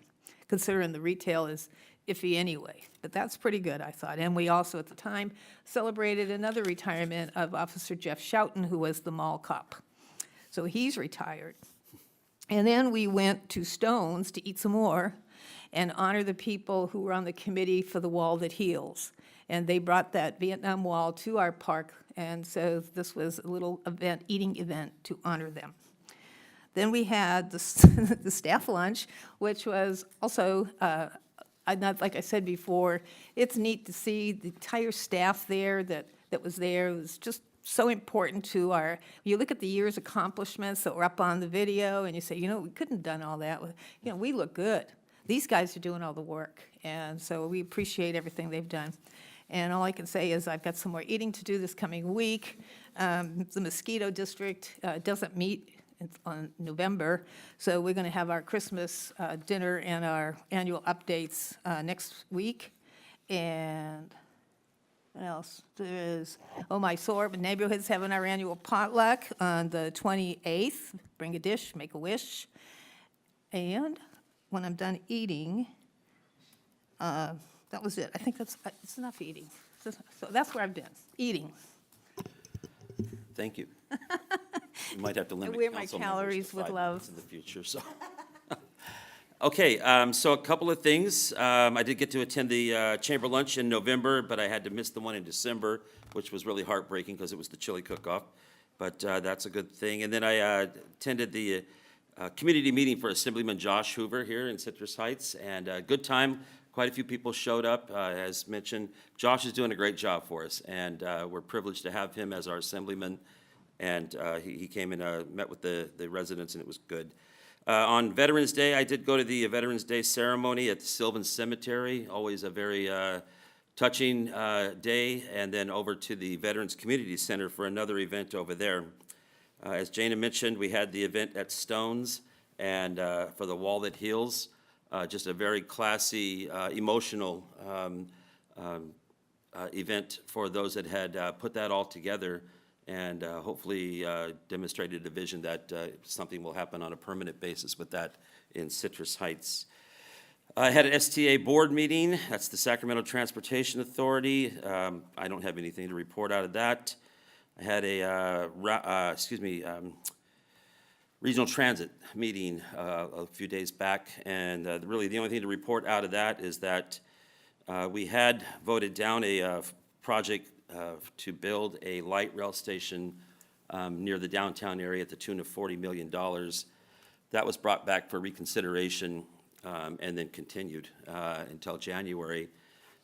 considering the retail is iffy anyway. But that's pretty good, I thought. And we also, at the time, celebrated another retirement of Officer Jeff Schouten, who was the mall cop. So he's retired. And then we went to Stone's to eat some more and honor the people who were on the committee for the Wall That Heals. And they brought that Vietnam Wall to our park, and so this was a little event, eating event to honor them. Then we had the staff lunch, which was also, like I said before, it's neat to see the entire staff there that was there. It was just so important to you look at the year's accomplishments that were up on the video, and you say, you know, we couldn't have done all that. You know, we look good. These guys are doing all the work, and so we appreciate everything they've done. And all I can say is I've got some more eating to do this coming week. The Mosquito District doesn't meet on November, so we're going to have our Christmas dinner and our annual updates next week. And what else? There's, my Sorb neighborhood's having our annual potluck on the 28th. Bring a dish, make a wish. And when I'm done eating, that was it. I think it's enough eating. So that's where I've been, eating. Thank you. We might have to limit wear my council members calories to with 5 love. minutes in the future, so. Okay, so a couple of things. I did get to attend the chamber lunch in November, but I had to miss the one in December, which was really heartbreaking because it was the chili cook-off. But that's a good thing. And then I attended the community meeting for Assemblyman Josh Hoover here in Citrus Heights, and a good time. Of quite a few people showed up. As mentioned, Josh is doing a great job for us, and we're privileged to have him as our assemblyman. And he came and met with the residents, and it was good. On Veterans Day, I did go to the Veterans Day ceremony at the Sylvan Cemetery, always a very touching day, and then over to the Veterans Community Center for another event over there. As Jana mentioned, we had the event at Stones and for the Wall That Heals, just a very classy, emotional event for those that had put that all together, and hopefully demonstrated a vision that something will happen on a permanent basis with that in Citrus Heights. I had an STA board meeting. That's the Sacramento Transportation Authority. I don't have anything to report out of that. I had a, regional transit meeting a few days back, and really the only thing to report out of that is that we had voted down a project to build a light rail station near the downtown area at the tune of $40 million. That was brought back for reconsideration and then continued until January.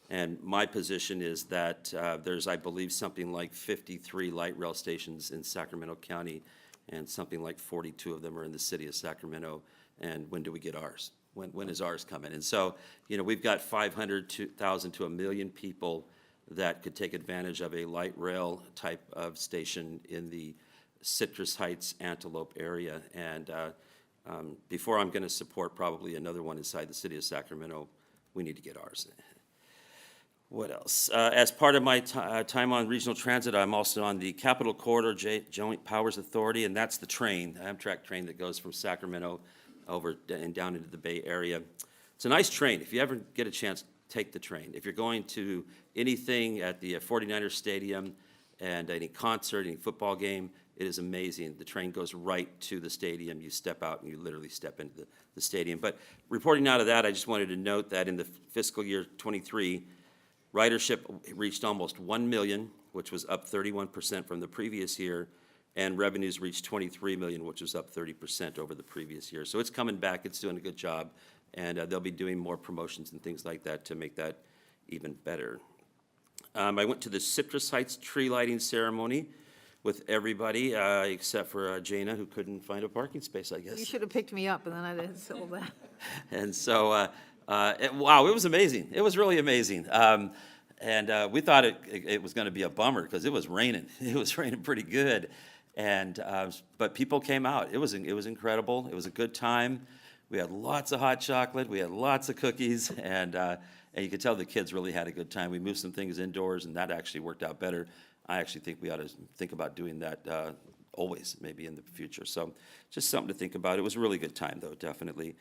And my position is that there's, I believe, something like 53 light rail stations in Sacramento County, and something like 42 of them are in the city of Sacramento. And when do we get ours? When is ours coming? And so, you know, we've got 500,000 to 1 million people that could take advantage of a light rail type of station in the Citrus Heights, Antelope area. And before I'm going to support probably another one inside the city of Sacramento, we need to get ours. What else? As part of my time on regional transit, I'm also on the Capital Corridor Joint Powers Authority, and that's the train, the Amtrak train that goes from Sacramento over and down into the Bay Area. It's a nice train. If you ever get a chance, take the train. If you're going to anything at the 49ers Stadium and any concert, any football game, it is amazing. The train goes right to the stadium. You step out and you literally step into the stadium. But reporting out of that, I just wanted to note that in the fiscal year 23, ridership reached almost 1 million, which was up 31% from the previous year, and revenues reached 23 million, which was up 30% over the previous year. So it's coming back, it's doing a good job, and they'll be doing more promotions and things like that to make that even better. I went to the Citrus Heights tree lighting ceremony with everybody, except for Jana, who couldn't find a parking space, I guess. You should have picked me up, and then I'd have sold that. And so, wow, it was amazing. It was really amazing. And we thought it was going to be a bummer because it was raining. It was raining pretty good. And but people came out. It was incredible. It was a good time. We had lots of hot chocolate. We had lots of cookies, and you could tell the kids really had a good time. We moved some things indoors, and that actually worked out better. I actually think we ought to think about doing that always, maybe in the future. So just something to think about. It was a really good time, though, definitely.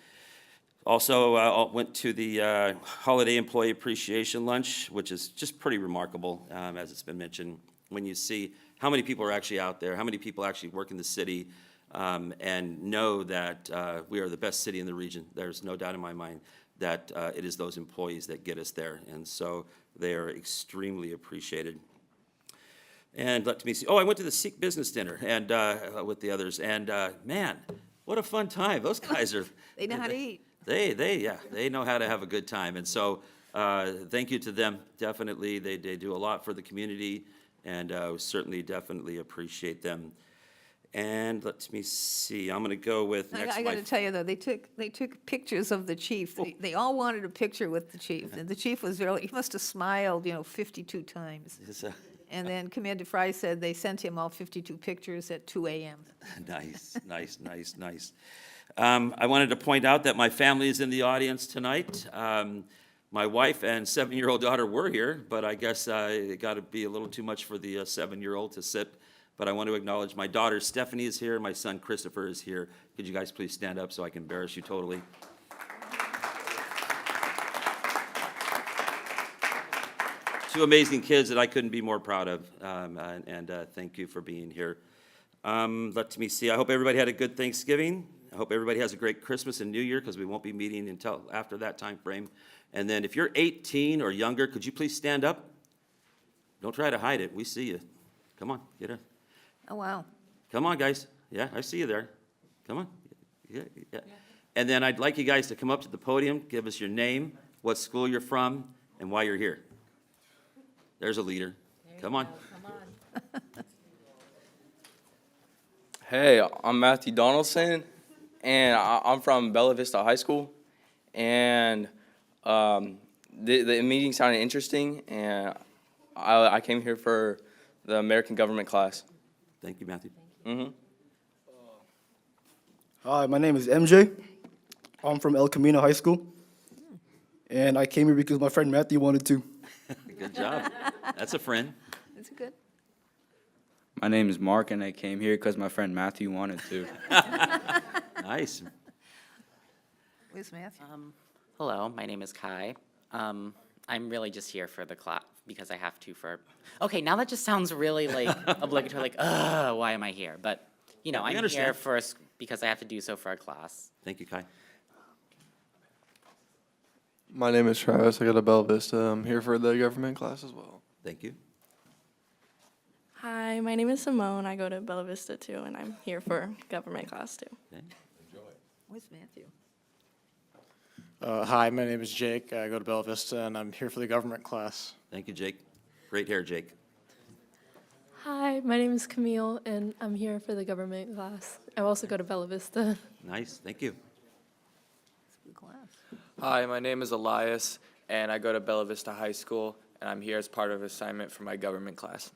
Also, went to the Holiday Employee Appreciation Lunch, which is just pretty remarkable, as it's been mentioned, when you see how many people are actually out there, how many people actually work in the city, and know that we are the best city in the region. There's no doubt in my mind that it is those employees that get us there, and so they are extremely appreciated. And let me see. Oh, I went to the Sikh Business Dinner and with the others, and man, what a fun time! Those guys are. They know how to eat. They know how to have a good time, and so thank you to them. Definitely, they do a lot for the community, and certainly, definitely appreciate them. And let me see. I'm going to go with next. I got to tell you though, they took pictures of the chief. They all wanted a picture with the chief, and the chief was he must have smiled, 52 times. And then Commander Fry said they sent him all 52 pictures at 2 a.m. Nice. I wanted to point out that my family is in the audience tonight. My wife and 7-year-old daughter were here, but I guess it got to be a little too much for the 7-year-old to sit. But I want to acknowledge my daughter Stephanie is here, my son Christopher is here. Could you guys please stand up so I can embarrass you totally? Two amazing kids that I couldn't be more proud of, and thank you for being here. Let me see. I hope everybody had a good Thanksgiving. I hope everybody has a great Christmas and New Year, because we won't be meeting until after that time frame. And then if you're 18 or younger, could you please stand up? Don't try to hide it. We see you. Come on, get up. Oh, wow. Come on, guys. Yeah, I see you there. Come on. Yeah. And then I'd like you guys to come up to the podium, give us your name, what school you're from, and why you're here. There's a leader. Come on. Hey, I'm Matthew Donaldson, and I'm from Bella Vista High School. And the meeting sounded interesting, and I came here for the American government class. Thank you, Matthew. Hi, my name is MJ. I'm from El Camino High School. And I came here because my friend Matthew wanted to. Good job. That's a friend. That's good. My name is Mark, and I came here because my friend Matthew wanted to. Nice. Where's Matthew? Hello, my name is Kai. I'm really just here for the class because I have to for. Okay, now that just sounds really like obligatory, like, why am I here? But you know, Yeah, we I'm understand. here first because I have to do so for a class. Thank you, Kai. My name is Travis. I go to Bella Vista. I'm here for the government class as well. Thank you. Hi, my name is Simone. I go to Bella Vista too, and I'm here for government class too. Okay. Where's Matthew? Hi, my name is Jake. I go to Bella Vista, and I'm here for the government class. Thank you, Jake. Great hair, Jake. Hi, my name is Camille, and I'm here for the government class. I also go to Bella Vista. Nice. Thank you. Good class. Hi, my name is Elias, and I go to Bella Vista High School, and I'm here as part of assignment for my government class.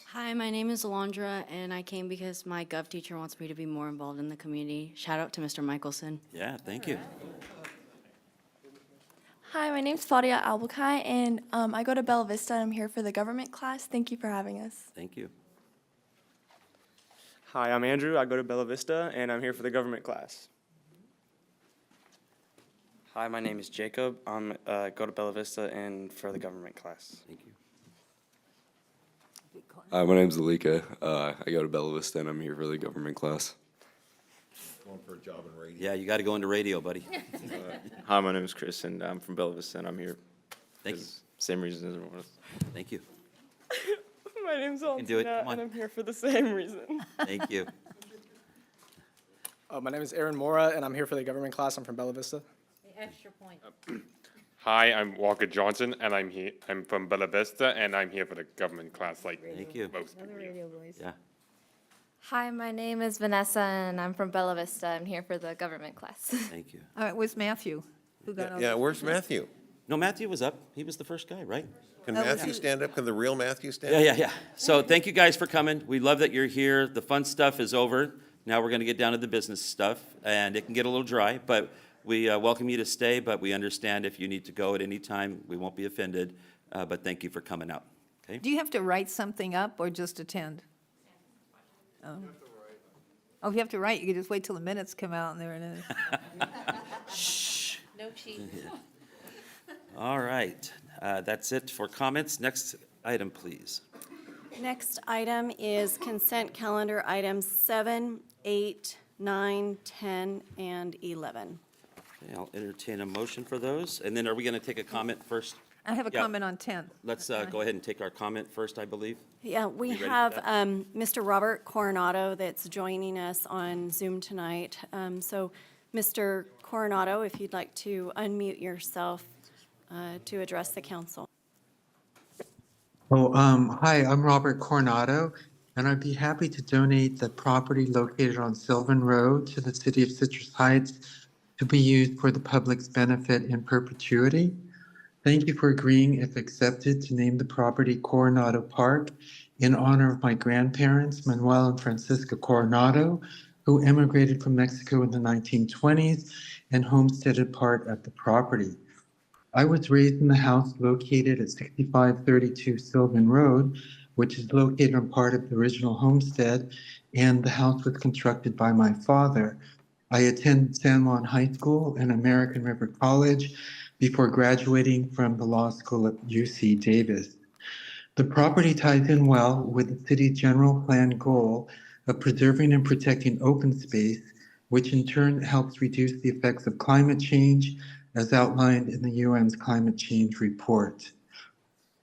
Hi, my name is Alondra, and I came because my gov teacher wants me to be more involved in the community. Shout out to Mr. Michelson. Yeah, thank you. Hi, my name's Claudia Albuquerque, and I go to Bella Vista. I'm here for the government class. Thank you for having us. Thank you. Hi, I'm Andrew. I go to Bella Vista, and I'm here for the government class. Hi, my name is Jacob. I go to Bella Vista and for the government class. Thank you. Hi, my name's Alika. I go to Bella Vista, and I'm here for the government class. Going for a job in radio. Yeah, you got to go into radio, buddy. Hi, my name is Chris, and I'm from Bella Vista, and I'm here. Thank you. Same reason as everyone else. Thank you. My name's can do it. Altina, Come on. and I'm here for the same reason. Thank you. My name is Aaron Mora, and I'm here for the government class. I'm from Bella Vista. Extra point. Hi, I'm Walker Johnson, and I'm from Bella Vista, and I'm here for the government class, like Thank you. most people. Yeah. Hi, my name is Vanessa, and I'm from Bella Vista. I'm here for the government class. Thank you. All right, where's Matthew? Who got all Yeah, the- where's Matthew? No, Matthew was up. He was the first guy, right? Can Oh, Matthew stand up? Can the real Matthew stand Yeah, up? yeah, yeah. So thank you guys for coming. We love that you're here. The fun stuff is over. Now we're going to get down to the business stuff, and it can get a little dry, but we welcome you to stay, but we understand if you need to go at any time, we won't be offended. But thank you for coming out. Okay? Do you have to write something up or just attend? Oh. Oh, if you have to write, you can just wait till the minutes come out and they're in it. No cheat. All right. That's it for comments. Next item, please. Next item is consent calendar items 7, 8, 9, 10, and 11. Okay, I'll entertain a motion for those. And then are we going to take a comment first? I have a Yeah. comment on 10. Let's go ahead and take our comment first, I believe. Yeah, we You ready for have that? Mr. Robert Coronado that's joining us on Zoom tonight. So, Mr. Coronado, if you'd like to unmute yourself to address the council. Hi, I'm Robert Coronado, and I'd be happy to donate the property located on Sylvan Road to the city of Citrus Heights to be used for the public's benefit in perpetuity. Thank you for agreeing, if accepted, to name the property Coronado Park in honor of my grandparents, Manuel and Francisca Coronado, who immigrated from Mexico in the 1920s and homesteaded part of the property. I was raised in the house located at 6532 Sylvan Road, which is located on part of the original homestead, and the house was constructed by my father. I attended San Juan High School and American River College before graduating from the law school at UC Davis. The property ties in well with the city's general plan goal of preserving and protecting open space, which in turn helps reduce the effects of climate change, as outlined in the UN's climate change report.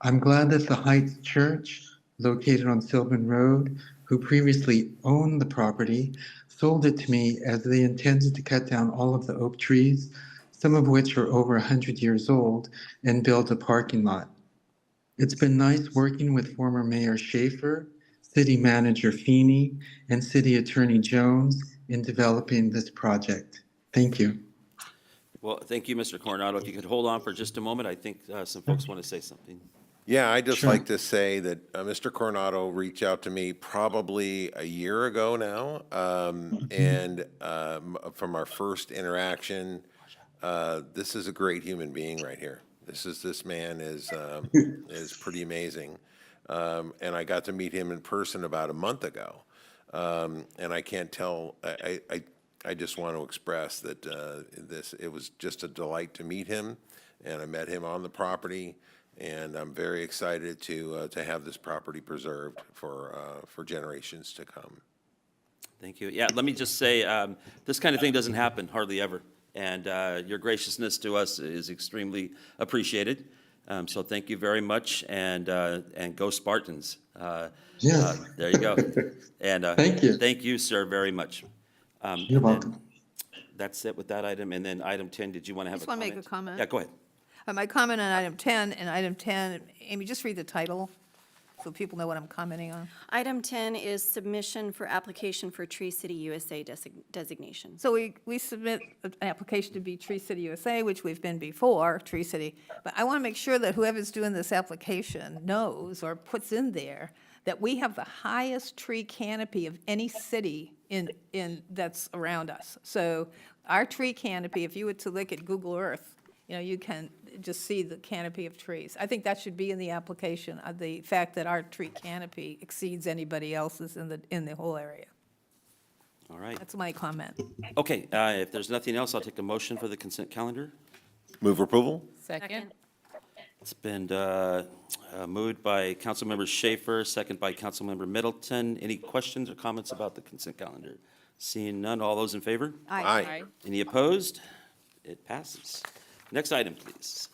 I'm glad that the Heights Church, located on Sylvan Road, who previously owned the property, sold it to me as they intended to cut down all of the oak trees some of which are over 100 years old, and build a parking lot. It's been nice working with former Mayor Schaefer, City Manager Feeney, and City Attorney Jones in developing this project. Thank you. Well, thank you, Mr. Coronado. If you could hold on for just a moment, I think some folks want to say something. Yeah, I'd just Sure. like to say that Mr. Coronado reached out to me probably a year ago now, and from our first interaction, this is a great human being right here. This man is pretty amazing, and I got to meet him in person about a month ago, and I can't tell. I just want to express that it was just a delight to meet him, and I met him on the property. And I'm very excited to have this property preserved for generations to come. Thank you. Yeah, let me just say, this kind of thing doesn't happen hardly ever, and your graciousness to us is extremely appreciated. So thank you very much, and go Spartans. Yes. There you go. And Thank you. Thank you, sir, very much. You're And then welcome. That's it with that item. And then item 10, did you want to have a Just want comment? to make a comment. Yeah, go ahead. My comment on item 10, and item 10, Amy, just read the title so people know what I'm commenting on. Item 10 is submission for application for Tree City USA designation. So we submit an application to be Tree City USA, which we've been before, Tree City. But I want to make sure that whoever's doing this application knows or puts in there that we have the highest tree canopy of any city that's around us. So our tree canopy, if you were to look at Google Earth, you can just see the canopy of trees. I think that should be in the application, the fact that our tree canopy exceeds anybody else's in the whole area. All right. That's my comment. Okay, if there's nothing else, I'll take a motion for the consent calendar. Move approval? Second. It's been moved by Councilmember Schaefer, second by Councilmember Middleton. Any questions or comments about the consent calendar? Seeing none, all those in favor? Aye. Any opposed? It passes. Next item, please.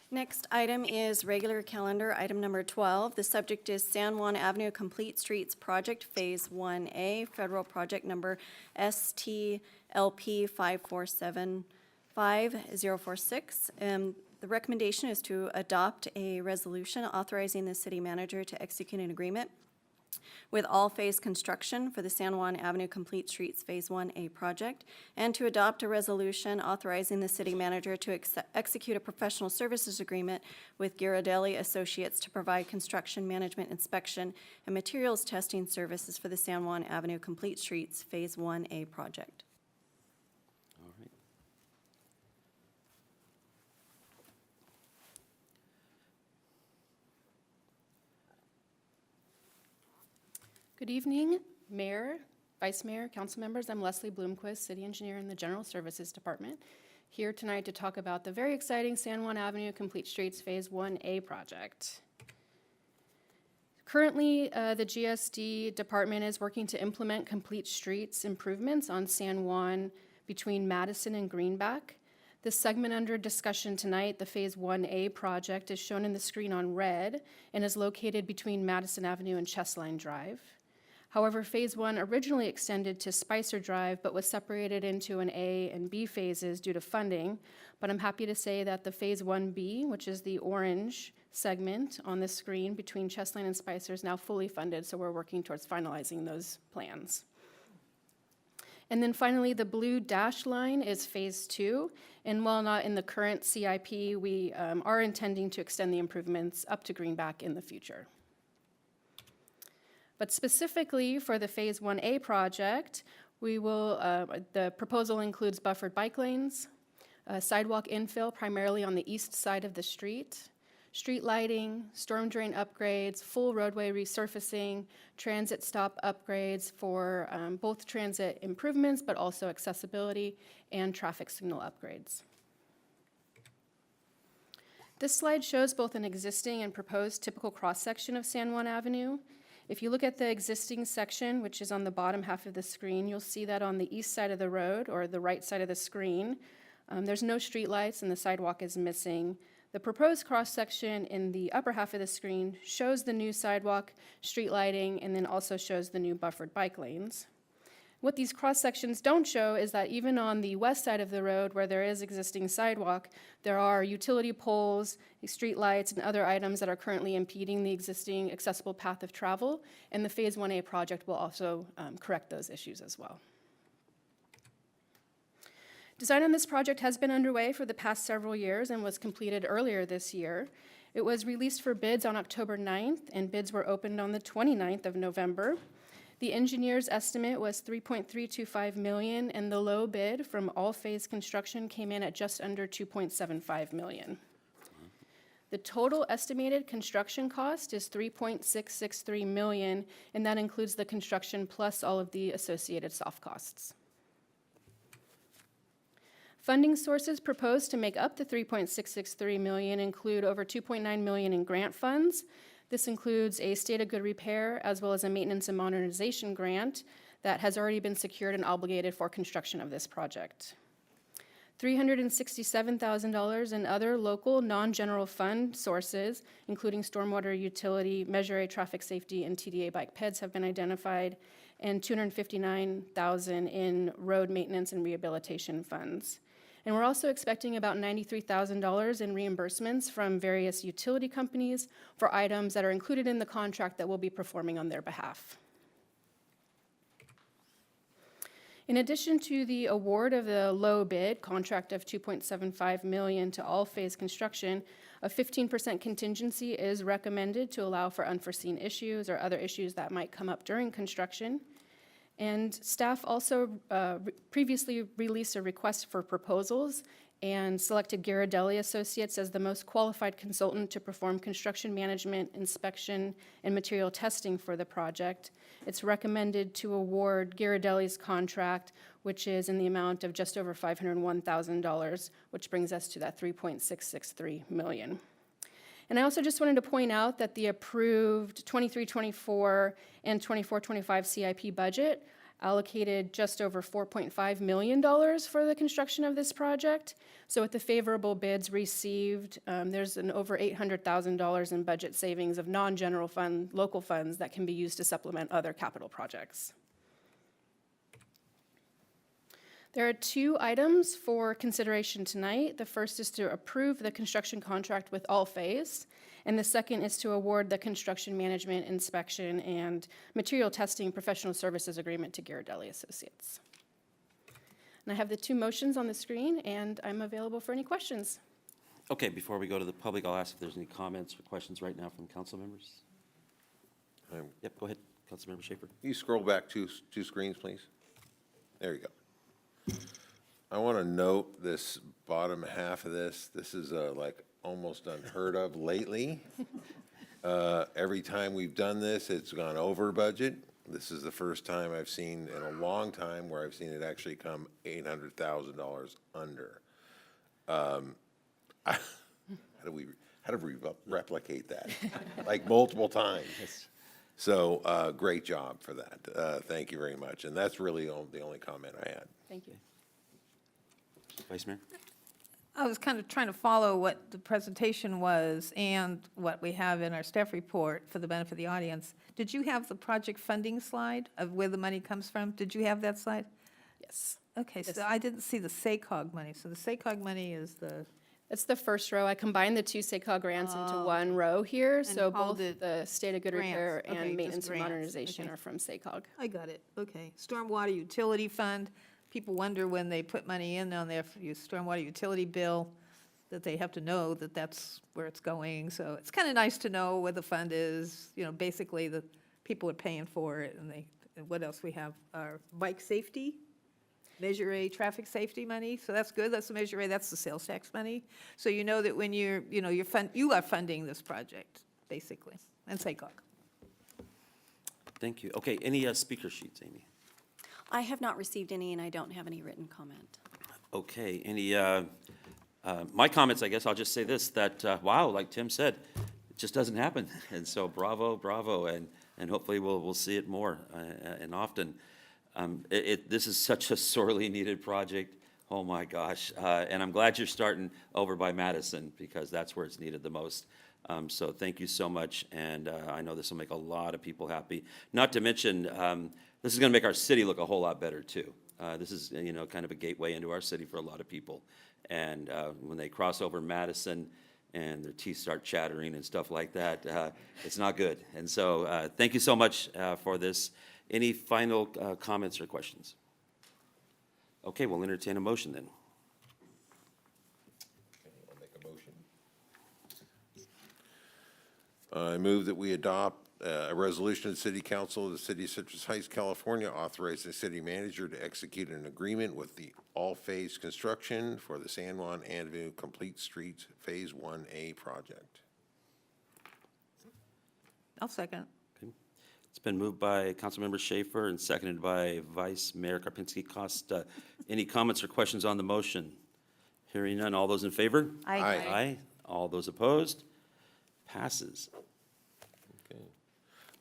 Next item is regular calendar, item number 12. The subject is San Juan Avenue Complete Streets Project Phase 1A, federal project number STLP 5475046. The recommendation is to adopt a resolution authorizing the city manager to execute an agreement with All Phase Construction for the San Juan Avenue Complete Streets Phase 1A project, and to adopt a resolution authorizing the city manager to execute a professional services agreement with Ghirardelli Associates to provide construction management inspection and materials testing services for the San Juan Avenue Complete Streets Phase 1A project. All right. Good evening, Mayor, Vice Mayor, council members. I'm Leslie Bloomquist, City Engineer in the General Services Department, here tonight to talk about the very exciting San Juan Avenue Complete Streets Phase 1A project. Currently, the GSD department is working to implement complete streets improvements on San Juan between Madison and Greenback. The segment under discussion tonight, the Phase 1A project, is shown in the screen on red and is located between Madison Avenue and Chestline Drive. However, Phase 1 originally extended to Spicer Drive, but was separated into an A and B phases due to funding. But I'm happy to say that the Phase 1B, which is the orange segment on the screen between Chestline and Spicer, is now fully funded, so we're working towards finalizing those plans. And then finally, the blue dashed line is Phase 2, and while not in the current CIP, we are intending to extend the improvements up to Greenback in the future. But specifically for the Phase 1A project, we will, the proposal includes buffered bike lanes, sidewalk infill primarily on the east side of the street lighting, storm drain upgrades, full roadway resurfacing, transit stop upgrades for both transit improvements, but also accessibility and traffic signal upgrades. This slide shows both an existing and proposed typical cross-section of San Juan Avenue. If you look at the existing section, which is on the bottom half of the screen, you'll see that on the east side of the road, or the right side of the screen, there's no streetlights and the sidewalk is missing. The proposed cross-section in the upper half of the screen shows the new sidewalk, street lighting, and then also shows the new buffered bike lanes. What these cross-sections don't show is that even on the west side of the road where there is existing sidewalk, there are utility poles, street lights, and other items that are currently impeding the existing accessible path of travel, and the Phase 1A project will also correct those issues as well. Design on this project has been underway for the past several years and was completed earlier this year. It was released for bids on October 9th, and bids were opened on the 29th of November. The engineer's estimate was $3.325 million, and the low bid from All Phase Construction came in at just under $2.75 million. The total estimated construction cost is $3.663 million, and that includes the construction plus all of the associated soft costs. Funding sources proposed to make up the $3.663 million include over $2.9 million in grant funds. This includes a state of good repair as well as a maintenance and modernization grant that has already been secured and obligated for construction of this project. $367,000 in other local non-general fund sources, including stormwater utility, Measure A traffic safety, and TDA bike peds have been identified, and $259,000 in road maintenance and rehabilitation funds. And we're also expecting about $93,000 in reimbursements from various utility companies for items that are included in the contract that we'll be performing on their behalf. In addition to the award of the low bid contract of $2.75 million to All Phase Construction, a 15% contingency is recommended to allow for unforeseen issues or other issues that might come up during construction. And staff also previously released a request for proposals and selected Ghirardelli Associates as the most qualified consultant to perform construction management, inspection, and material testing for the project. It's recommended to award Ghirardelli's contract, which is in the amount of just over $501,000, which brings us to that $3.663 million. And I also just wanted to point out that the approved 23-24 and 24-25 CIP budget allocated just over $4.5 million for the construction of this project. So with the favorable bids received, there's an over $800,000 in budget savings of non-general fund, local funds that can be used to supplement other capital projects. There are two items for consideration tonight. The first is to approve the construction contract with All Phase, and the second is to award the construction management, inspection, and material testing professional services agreement to Ghirardelli Associates. And I have the two motions on the screen, and I'm available for any questions. Okay, before we go to the public, I'll ask if there's any comments or questions right now from council members. Yep, go ahead, Councilmember Schaefer. Can you scroll back two screens, please? There you go. I want to note this bottom half of this. This is like almost unheard of lately. Every time we've done this, it's gone over budget. This is the first time I've seen in a long time where I've seen it actually come $800,000 under. How do we replicate that? Like multiple times. So great job for that. Thank you very much. And that's really the only comment I had. Thank you. Vice Mayor? I was kind of trying to follow what the presentation was and what we have in our staff report for the benefit of the audience. Did you have the project funding slide of where the money comes from? Did you have that slide? Yes. Okay, so I didn't see the SACOG money. So the SACOG money is the... It's the first row. I combined the two SACOG grants into one row here. So called both it the state of good repair grants. Okay, and just maintenance and grants. modernization Okay. are from SACOG. I got it, okay. Stormwater utility fund, people wonder when they put money in on their stormwater utility bill, that they have to know that that's where it's going. So it's kind of nice to know where the fund is, you know, basically the people are paying for it. And what else we have? Our bike safety, Measure A traffic safety money, so that's good, that's the Measure A, that's the sales tax money. So you know that when you are funding this project, basically, and SACOG. Thank you. Okay, any speaker sheets, Amy? I have not received any, and I don't have any written comment. Okay, any, my comments, I guess I'll just say this, that, wow, like Tim said, it just doesn't happen. And so bravo, bravo, and hopefully we'll see it more and often. This is such a sorely needed project. Oh my gosh. And I'm glad you're starting over by Madison because that's where it's needed the most. So thank you so much. And I know this will make a lot of people happy. Not to mention, this is going to make our city look a whole lot better, too. This is, you know, kind of a gateway into our city for a lot of people. And when they cross over Madison and their teeth start chattering and stuff like that, it's not good. And so thank you so much for this. Any final comments or questions? Okay, we'll entertain a motion then. I'll make a motion. I move that we adopt a resolution of the City Council of the City of Citrus Heights, California, authorizing the city manager to execute an agreement with the All-Phase Construction for the San Juan Avenue Complete Streets Phase 1A project. I'll second. It's been moved by Councilmember Schaefer and seconded by Vice Mayor Karpinski-Costa. Any comments or questions on the motion? Hearing none, all those in favor? Aye. Aye. Aye. All those opposed? Passes. Okay.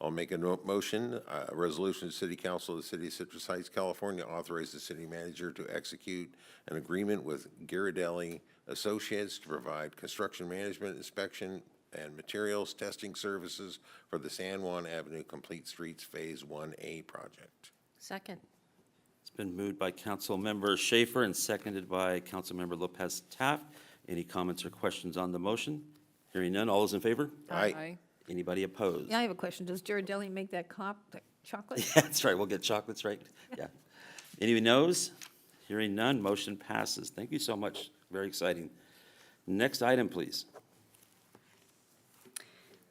I'll make a motion, a resolution of the City Council of the City of Citrus Heights, California, authorize the city manager to execute an agreement with Ghirardelli Associates to provide construction management, inspection, and materials testing services for the San Juan Avenue Complete Streets Phase 1A project. Second. It's been moved by Councilmember Schaefer and seconded by Councilmember Lopez Taft. Any comments or questions on the motion? Hearing none, all those in favor? Aye. Anybody opposed? Yeah, I have a question. Does Ghirardelli make that chocolate? Yeah, that's right, we'll get chocolates, right? Yeah. Any noes? Hearing none, motion passes. Thank you so much, very exciting. Next item, please.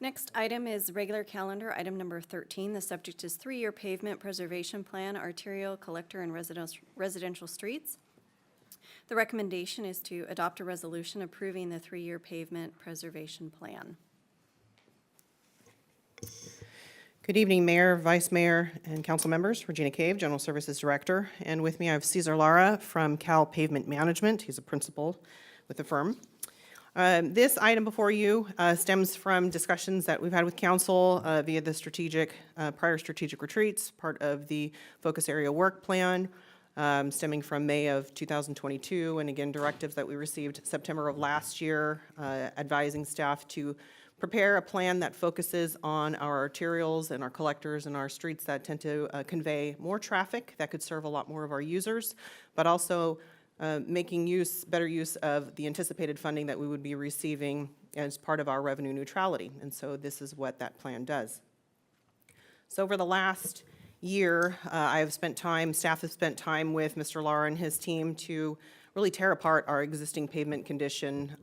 Next item is regular calendar, item number 13. The subject is 3-year pavement preservation plan, arterial, collector, and residential streets. The recommendation is to adopt a resolution approving the 3-year pavement preservation plan. Good evening, Mayor, Vice Mayor, and council members. Regina Cave, General Services Director. And with me, I have Cesar Lara from Cal Pavement Management. He's a principal with the firm. This item before you stems from discussions that we've had with council via the prior strategic retreats, part of the focus area work plan, stemming from May of 2022, and again, directives that we received September of last year, advising staff to prepare a plan that focuses on our arterials and our collectors and our streets that tend to convey more traffic that could serve a lot more of our users, but also making better use of the anticipated funding that we would be receiving as part of our revenue neutrality. And so this is what that plan does. So over the last year, staff has spent time with Mr. Lara and his team to really tear apart our existing pavement condition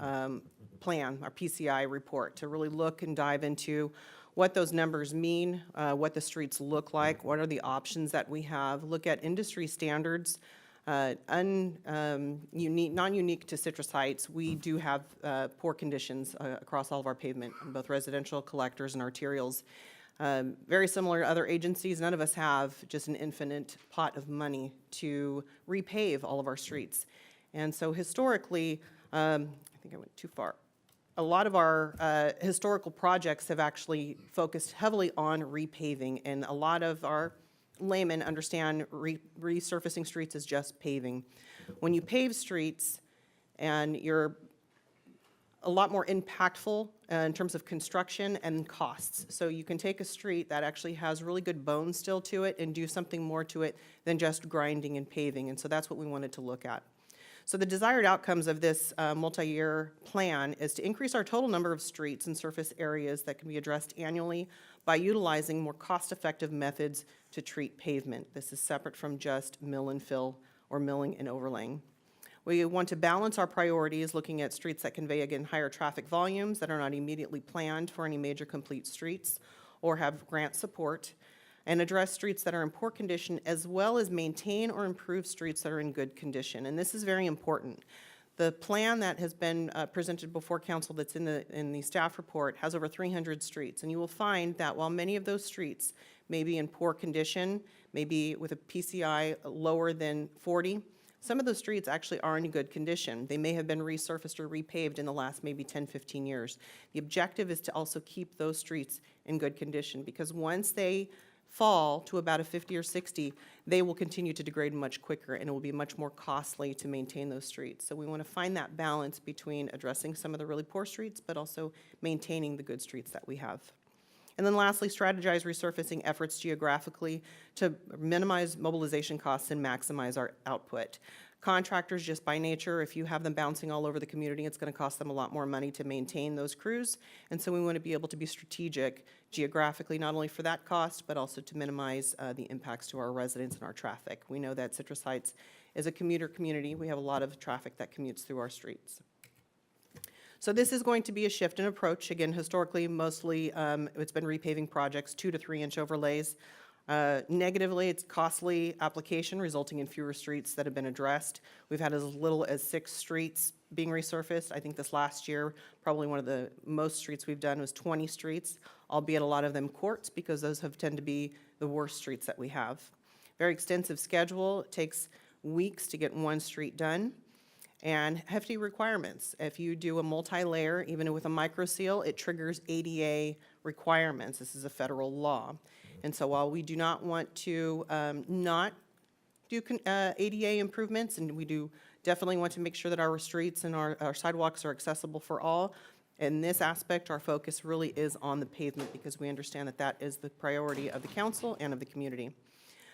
plan, our PCI report, to really look and dive into what those numbers mean, what the streets look like, what are the options that we have, look at industry standards. Non-unique to Citrus Heights, we do have poor conditions across all of our pavement, both residential, collectors, and arterials. Very similar to other agencies, none of us have just an infinite pot of money to repave all of our streets. And so historically, I think I went too far. A lot of our historical projects have actually focused heavily on repaving, and a lot of our laymen understand resurfacing streets as just paving. When you pave streets, and you're a lot more impactful in terms of construction and costs. So you can take a street that actually has really good bones still to it and do something more to it than just grinding and paving. And so that's what we wanted to look at. So the desired outcomes of this multi-year plan is to increase our total number of streets and surface areas that can be addressed annually by utilizing more cost-effective methods to treat pavement. This is separate from just mill and fill or milling and overlaying. We want to balance our priorities, looking at streets that convey, again, higher traffic volumes that are not immediately planned for any major complete streets or have grant support, and address streets that are in poor condition, as well as maintain or improve streets that are in good condition. And this is very important. The plan that has been presented before council that's in the staff report has over 300 streets. And you will find that while many of those streets may be in poor condition, maybe with a PCI lower than 40, some of those streets actually are in good condition. They may have been resurfaced or repaved in the last maybe 10, 15 years. The objective is to also keep those streets in good condition, because once they fall to about a 50 or 60, they will continue to degrade much quicker, and it will be much more costly to maintain those streets. So we want to find that balance between addressing some of the really poor streets, but also maintaining the good streets that we have. And then lastly, strategize resurfacing efforts geographically to minimize mobilization costs and maximize our output. Contractors, just by nature, if you have them bouncing all over the community, it's going to cost them a lot more money to maintain those crews. And so we want to be able to be strategic geographically, not only for that cost, but also to minimize the impacts to our residents and our traffic. We know that Citrus Heights is a commuter community. We have a lot of traffic that commutes through our streets. So this is going to be a shift in approach. Again, historically, mostly it's been repaving projects, 2 to 3 inch overlays. Negatively, it's costly application resulting in fewer streets that have been addressed. We've had as little as 6 streets being resurfaced. I think this last year, probably one of the most streets we've done was 20 streets, albeit a lot of them courts, because those have tend to be the worst streets that we have. Very extensive schedule. It takes weeks to get one street done. And hefty requirements. If you do a multi-layer, even with a micro seal, it triggers ADA requirements. This is a federal law. And so while we do not want to not do ADA improvements, and we do definitely want to make sure that our streets and our sidewalks are accessible for all, in this aspect, our focus really is on the pavement because we understand that that is the priority of the council and of the community.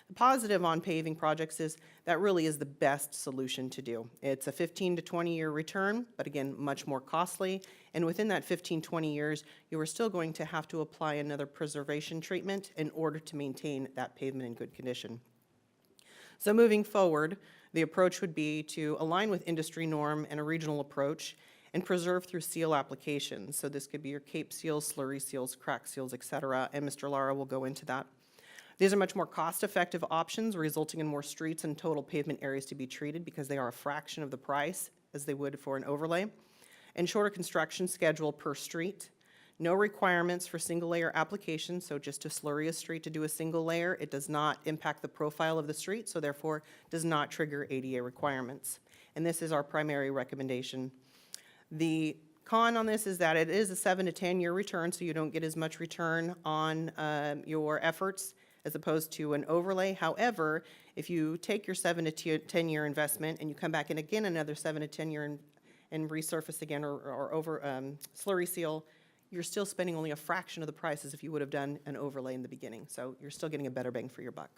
The positive on paving projects is that really is the best solution to do. It's a 15 to 20 year return, but again, much more costly. And within that 15, 20 years, you are still going to have to apply another preservation treatment in order to maintain that pavement in good condition. So moving forward, the approach would be to align with industry norm and a regional approach and preserve through seal applications. So this could be your cape seals, slurry seals, crack seals, et cetera, and Mr. Lara will go into that. These are much more cost-effective options, resulting in more streets and total pavement areas to be treated because they are a fraction of the price as they would for an overlay. And shorter construction schedule per street. No requirements for single-layer application, so just to slurry a street to do a single layer, it does not impact the profile of the street, so therefore does not trigger ADA requirements. And this is our primary recommendation. The con on this is that it is a 7 to 10 year return, so you don't get as much return on your efforts as opposed to an overlay. However, if you take your 7 to 10 year investment and you come back in again another 7 to 10 year and resurface again or over slurry seal, you're still spending only a fraction of the price as if you would have done an overlay in the beginning. So you're still getting a better bang for your buck.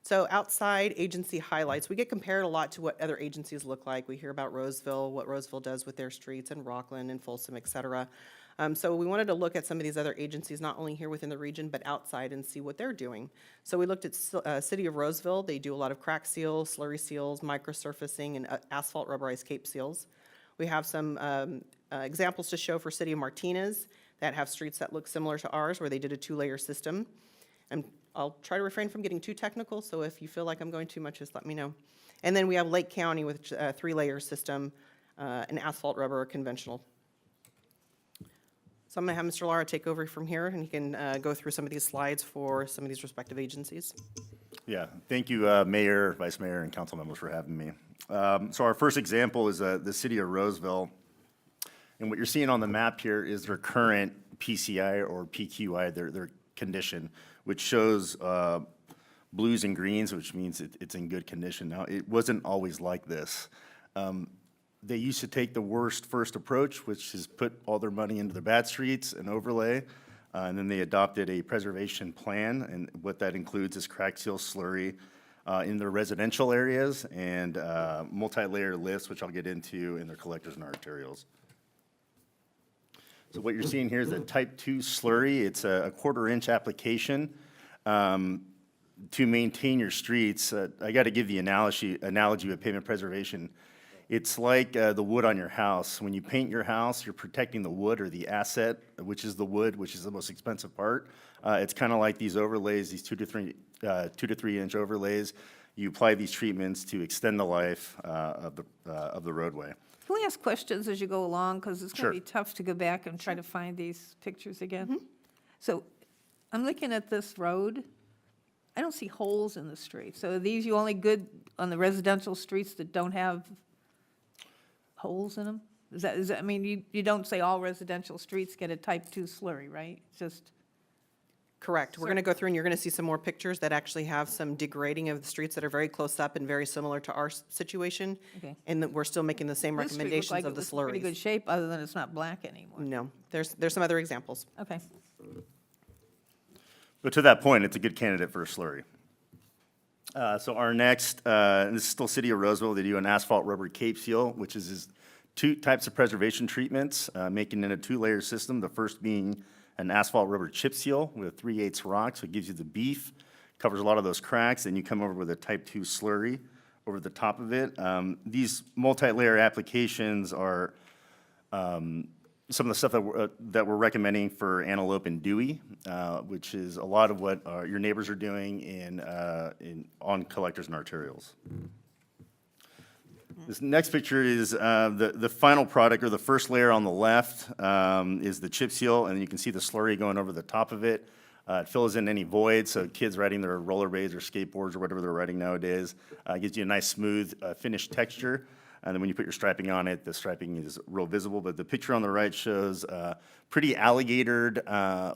So outside agency highlights, we get compared a lot to what other agencies look like. We hear about Roseville, what Roseville does with their streets, and Rockland and Folsom, et cetera. So we wanted to look at some of these other agencies, not only here within the region, but outside and see what they're doing. So we looked at City of Roseville. They do a lot of crack seals, slurry seals, microsurfacing, and asphalt rubberized cape seals. We have some examples to show for City of Martinez that have streets that look similar to ours, where they did a 2-layer system. And I'll try to refrain from getting too technical, so if you feel like I'm going too much, just let me know. And then we have Lake County with a 3-layer system, an asphalt rubber conventional. So I'm going to have Mr. Lara take over from here, and he can go through some of these slides for some of these respective agencies. Yeah, thank you, Mayor, Vice Mayor, and council members for having me. So our first example is the City of Roseville. And what you're seeing on the map here is their current PCI or PQI, their condition, which shows blues and greens, which means it's in good condition. Now, it wasn't always like this. They used to take the worst first approach, which is put all their money into the bad streets and overlay, and then they adopted a preservation plan, and what that includes is crack seal slurry in their residential areas and multi-layer lifts, which I'll get into, in their collectors and arterials. So what you're seeing here is a type 2 slurry. It's a 1/4 inch application. To maintain your streets, I got to give the analogy of pavement preservation. It's like the wood on your house. When you paint your house, you're protecting the wood or the asset, which is the wood, which is the most expensive part. It's kind of like these overlays, these 2 to 3 inch overlays. You apply these treatments to extend the life of the roadway. Can we ask questions as you go along? Because it's going Sure. to be tough to go back and try to find these pictures again. So I'm looking at this road. I don't see holes in the street. So are these you only good on the residential streets that don't have holes in them? Is that, I mean, you don't say all residential streets get a type 2 slurry, right? It's just, Correct. We're going to go through and you're going to see some more pictures that actually have some degrading of the streets that are very close up and very similar to our situation. Okay. And that we're still making the same this street looked recommendations like of it the was in pretty good slurries. shape, other than it's not black anymore. No, there's some other examples. Okay. But to that point, it's a good candidate for a slurry. So our next, this is still City of Roseville, they do an asphalt rubber cape seal, which is two types of preservation treatments, making it a two-layer system. The first being an asphalt rubber chip seal with 3/8 rock, so it gives you the beef, covers a lot of those cracks, and you come over with a type 2 slurry over the top of it. These multi-layer applications are some of the stuff that we're recommending for Antelope and Dewey, which is a lot of what your neighbors are doing on collectors and arterials. This next picture is the final product, or the first layer on the left, is the chip seal, and you can see the slurry going over the top of it. It fills in any voids, so kids riding their rollerblades or skateboards or whatever they're riding nowadays. Gives you a nice smooth finished texture. And then when you put your striping on it, the striping is real visible. But the picture on the right shows pretty alligatored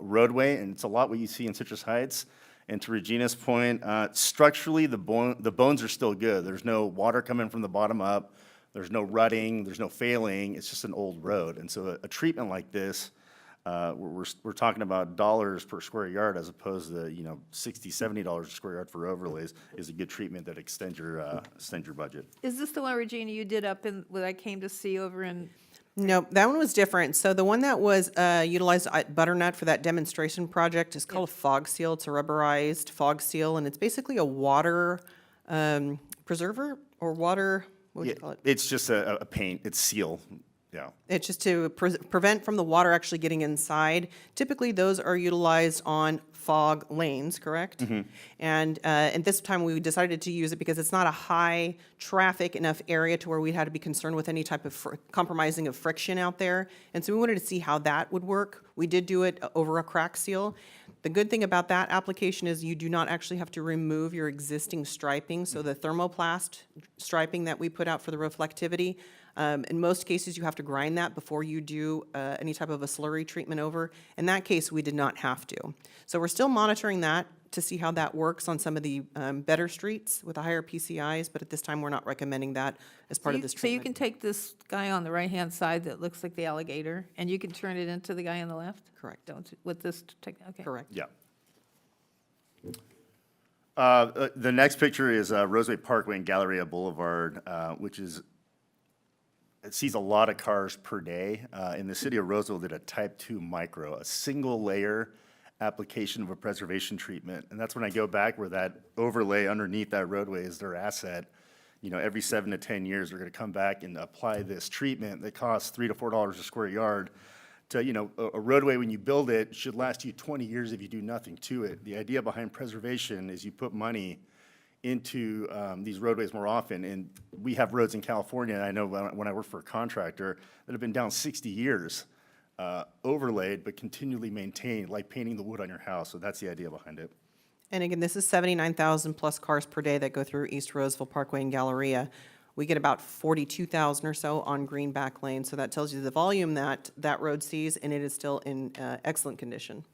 roadway, and it's a lot what you see in Citrus Heights. And to Regina's point, structurally, the bones are still good. There's no water coming from the bottom up. There's no rutting. There's no failing. It's just an old road. And so a treatment like this, we're talking about dollars per square yard as opposed to, $60, $70 a square yard for overlays, is a good treatment that extends your budget. Is this the one, Regina, you did up in, what I came to see over in? No, that one was different. So the one that was utilized at Butternut for that demonstration project is called a fog seal. It's a rubberized fog seal, and it's basically a water preserver or water, what would you call it? It's just a paint, it's seal, yeah. It's just to prevent from the water actually getting inside. Typically, those are utilized on fog lanes, correct? Mm-hmm. And at this time, we decided to use it because it's not a high traffic enough area to where we had to be concerned with any type of compromising of friction out there. And so we wanted to see how that would work. We did do it over a crack seal. The good thing about that application is you do not actually have to remove your existing striping. So the thermoplast striping that we put out for the reflectivity, in most cases, you have to grind that before you do any type of a slurry treatment over. In that case, we did not have to. So we're still monitoring that to see how that works on some of the better streets with the higher PCIs, but at this time, we're not recommending that as part of this So you treatment. can take this guy on the right-hand side that looks like the alligator, and you can turn it into the guy on the left? Correct. Don't, with this, okay. Correct. Yeah. The next picture is Roseway Parkway and Galleria Boulevard, which is, it sees a lot of cars per day. In the city of Roseville did a type 2 micro, a single layer application of a preservation treatment. And that's when I go back where that overlay underneath that roadway is their asset. Every 7 to 10 years, they're gonna come back and apply this treatment that costs $3 to $4 a square yard. To, a roadway, when you build it, should last you 20 years if you do nothing to it. The idea behind preservation is you put money into these roadways more often. And we have roads in California, and I know when I worked for a contractor, that have been down 60 years, overlaid, but continually maintained, like painting the wood on your house. So that's the idea behind it. And again, this is 79,000 plus cars per day that go through East Roseville Parkway and Galleria. We get about 42,000 or so on Greenback Lane, so that tells you the volume that that road sees, and it is still in excellent condition.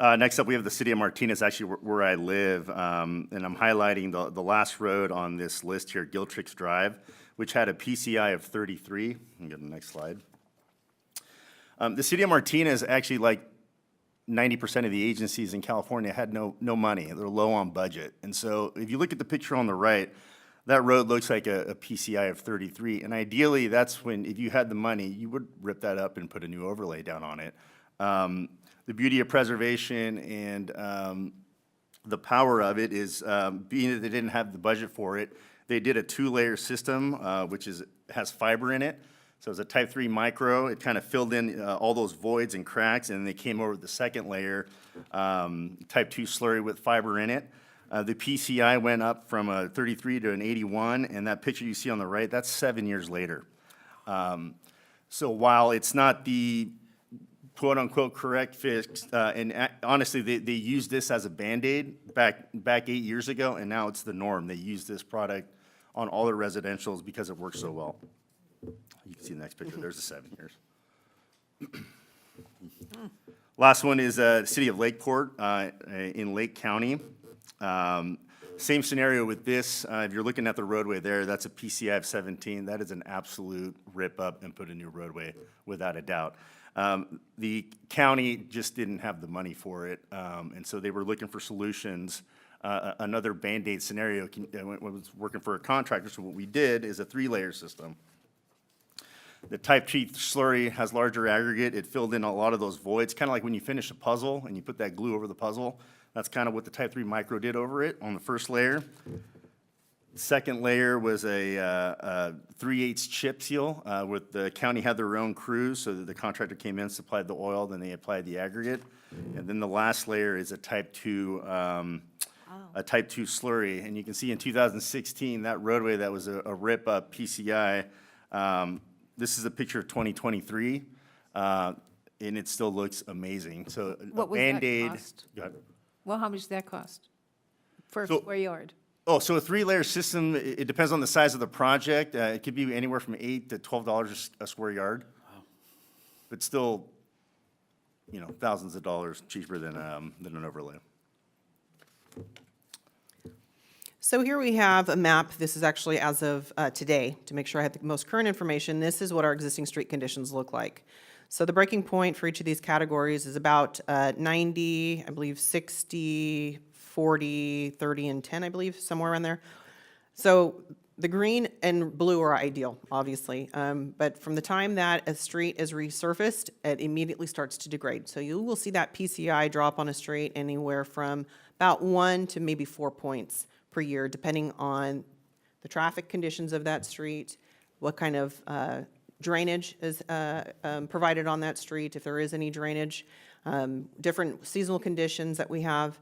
Next up, we have the city of Martinez, actually where I live, and I'm highlighting the last road on this list here, Giltrix Drive, which had a PCI of 33. You can go to the next slide. The city of Martinez, actually, like 90% of the agencies in California, had no money. They're low on budget. And so if you look at the picture on the right, that road looks like a PCI of 33. And ideally, that's when, if you had the money, you would rip that up and put a new overlay down on it. The beauty of preservation and the power of it is, being that they didn't have the budget for it, they did a 2-layer system, which has fiber in it. So it's a type 3 micro. It kind of filled in all those voids and cracks, and they came over with the second layer, type 2 slurry with fiber in it. The PCI went up from a 33 to an 81, and that picture you see on the right, that's 7 years later. So while it's not the quote-unquote correct fix, and honestly, they used this as a Band-Aid back 8 years ago, and now it's the norm. They use this product on all their residentials because it works so well. You can see the next picture, there's the 7 years. Last one is the city of Lakeport in Lake County. Same scenario with this. If you're looking at the roadway there, that's a PCI of 17. That is an absolute rip up and put a new roadway without a doubt. The county just didn't have the money for it, and so they were looking for solutions. Another Band-Aid scenario was working for a contractor, so what we did is a 3-layer system. The type 2 slurry has larger aggregate. It filled in a lot of those voids, kind of like when you finish a puzzle and you put that glue over the puzzle. That's kind of what the type 3 micro did over it on the first layer. Second layer was a 3/8 chip seal, with the county had their own crews, so that the contractor came in, supplied the oil, then they applied the aggregate. And then the last layer is a type 2 slurry. And you can see in 2016, that roadway that was a rip-up PCI, this is a picture of 2023, and it still looks amazing. So What was that Band-Aid. cost? Go ahead. Well, how much does that cost for a So- square yard? Oh, so a 3-layer system, it depends on the size of the project. It could be anywhere from $8 to $12 a square yard. But still, thousands of dollars cheaper than an overlay. So here we have a map. This is actually as of today, to make sure I have the most current information. This is what our existing street conditions look like. So the breaking point for each of these categories is about 90, I believe 60, 40, 30, and 10, I believe, somewhere around there. So the green and blue are ideal, obviously. But from the time that a street is resurfaced, it immediately starts to degrade. So you will see that PCI drop on a street anywhere from about 1 to maybe 4 points per year, depending on the traffic conditions of that street, what kind of drainage is provided on that street, if there is any drainage, different seasonal conditions that we have.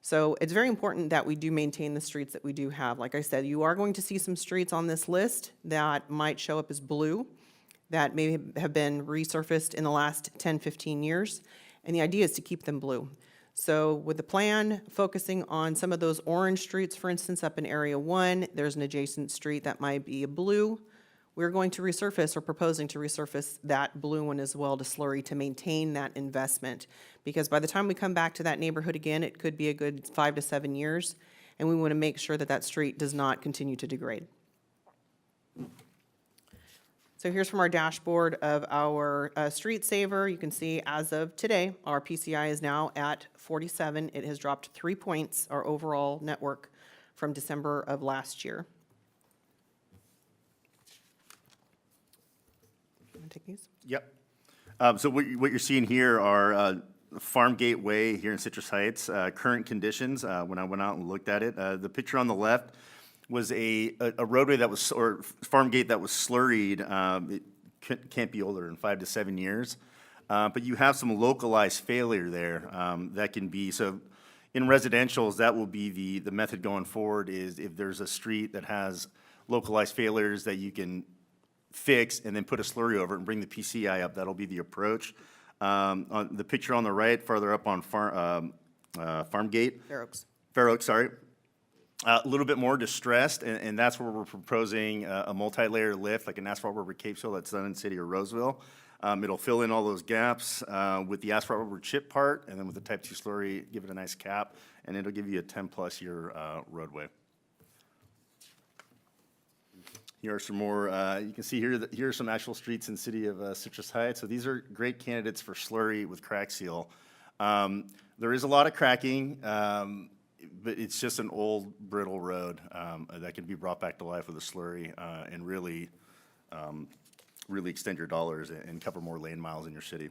So it's very important that we do maintain the streets that we do have. Like I said, you are going to see some streets on this list that might show up as blue, that may have been resurfaced in the last 10, 15 years, and the idea is to keep them blue. So with the plan focusing on some of those orange streets, for instance, up in Area 1, there's an adjacent street that might be a blue. We're going to resurface or proposing to resurface that blue one as well to slurry to maintain that investment. Because by the time we come back to that neighborhood again, it could be a good 5 to 7 years, and we want to make sure that that street does not continue to degrade. So here's from our dashboard of our street saver. You can see as of today, our PCI is now at 47. It has dropped 3 points, our overall network, from December of last year. Take these? Yep. So what you're seeing here are Farm Gateway here in Citrus Heights, current conditions, when I went out and looked at it. The picture on the left was a roadway that was, or farm gate that was slurried. It can't be older than 5 to 7 years. But you have some localized failure there that can be, so in residentials, that will be the method going forward is if there's a street that has localized failures that you can fix and then put a slurry over it and bring the PCI up, that'll be the approach. On the picture on the right, farther up on Farm Gate. Fair Oaks. Fair Oaks, sorry. A little bit more distressed, and that's where we're proposing a multi-layer lift, like an asphalt rubber cape seal that's done in the city of Roseville. It'll fill in all those gaps with the asphalt rubber chip part, and then with the Type 2 slurry, give it a nice cap, and it'll give you a 10-plus year roadway. Here are some more, you can see here, here are some actual streets in the city of Citrus Heights. So these are great candidates for slurry with crack seal. There is a lot of cracking, but it's just an old brittle road that can be brought back to life with a slurry and really, really extend your dollars and cover more lane miles in your city.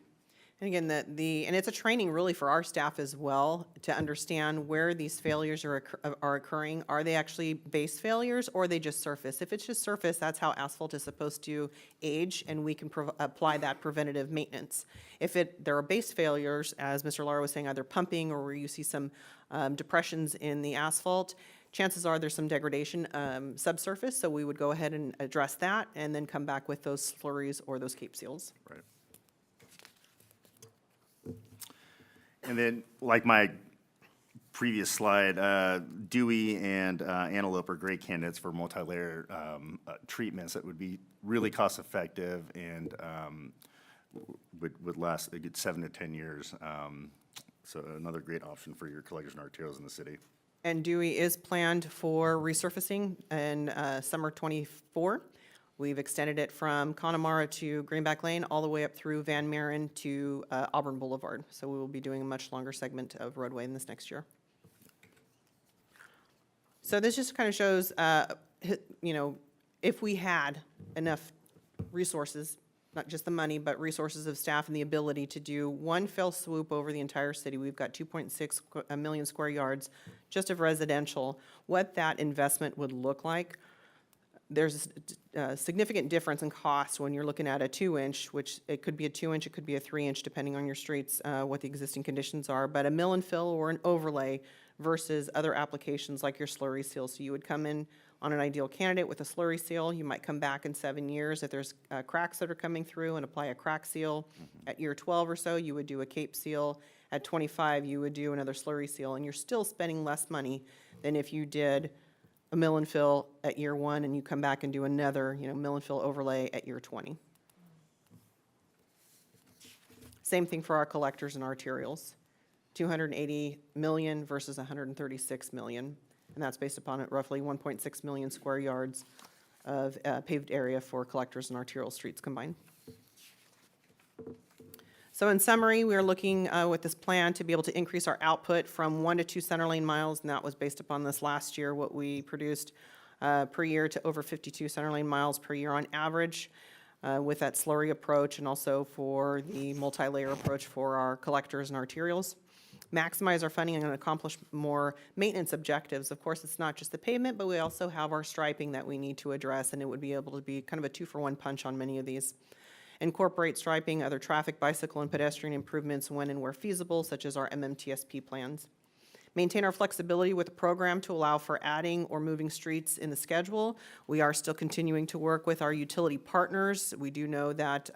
And again, and it's a training really for our staff as well to understand where these failures are occurring. Are they actually base failures or are they just surface? If it's just surface, that's how asphalt is supposed to age, and we can apply that preventative maintenance. If there are base failures, as Mr. Lara was saying, either pumping or where you see some depressions in the asphalt, chances are there's some degradation subsurface, so we would go ahead and address that and then come back with those slurries or those cape seals. Right. And then, like my previous slide, Dewey and Antelope are great candidates for multi-layer treatments that would be really cost-effective and would last a good 7 to 10 years. So another great option for your collectors and arterials in the city. And Dewey is planned for resurfacing in summer '24. We've extended it from Connemara to Greenback Lane, all the way up through Van Maren to Auburn Boulevard. So we will be doing a much longer segment of roadway in this next year. So this just kind of shows, you know, if we had enough resources, not just the money, but resources of staff and the ability to do one fell swoop over the entire city. We've got 2.6 million square yards just of residential. What that investment would look like. There's a significant difference in cost when you're looking at a 2-inch, which it could be a 2-inch, it could be a 3-inch, depending on your streets, what the existing conditions are. But a mill and fill or an overlay versus other applications like your slurry seal. So you would come in on an ideal candidate with a slurry seal. You might come back in 7 years if there's cracks that are coming through and apply a crack seal. At year 12 or so, you would do a cape seal. At 25, you would do another slurry seal. And you're still spending less money than if you did a mill and fill at year 1 and you come back and do another, you know, mill and fill overlay at year 20. Same thing for our collectors and arterials. 280 million versus 136 million. And that's based upon roughly 1.6 million square yards of paved area for collectors and arterial streets combined. So in summary, we are looking with this plan to be able to increase our output from 1 to 2 center lane miles, and that was based upon this last year, what we produced per year, to over 52 center lane miles per year on average with that slurry approach, and also for the multi-layer approach for our collectors and arterials. Maximize our funding and accomplish more maintenance objectives. Of course, it's not just the pavement, but we also have our striping that we need to address, and it would be able to be kind of a 2-for-1 punch on many of these. Incorporate striping, other traffic, bicycle, and pedestrian improvements when and where feasible, such as our MMTSP plans. Maintain our flexibility with the program to allow for adding or moving streets in the schedule. We are still continuing to work with our utility partners. We do know that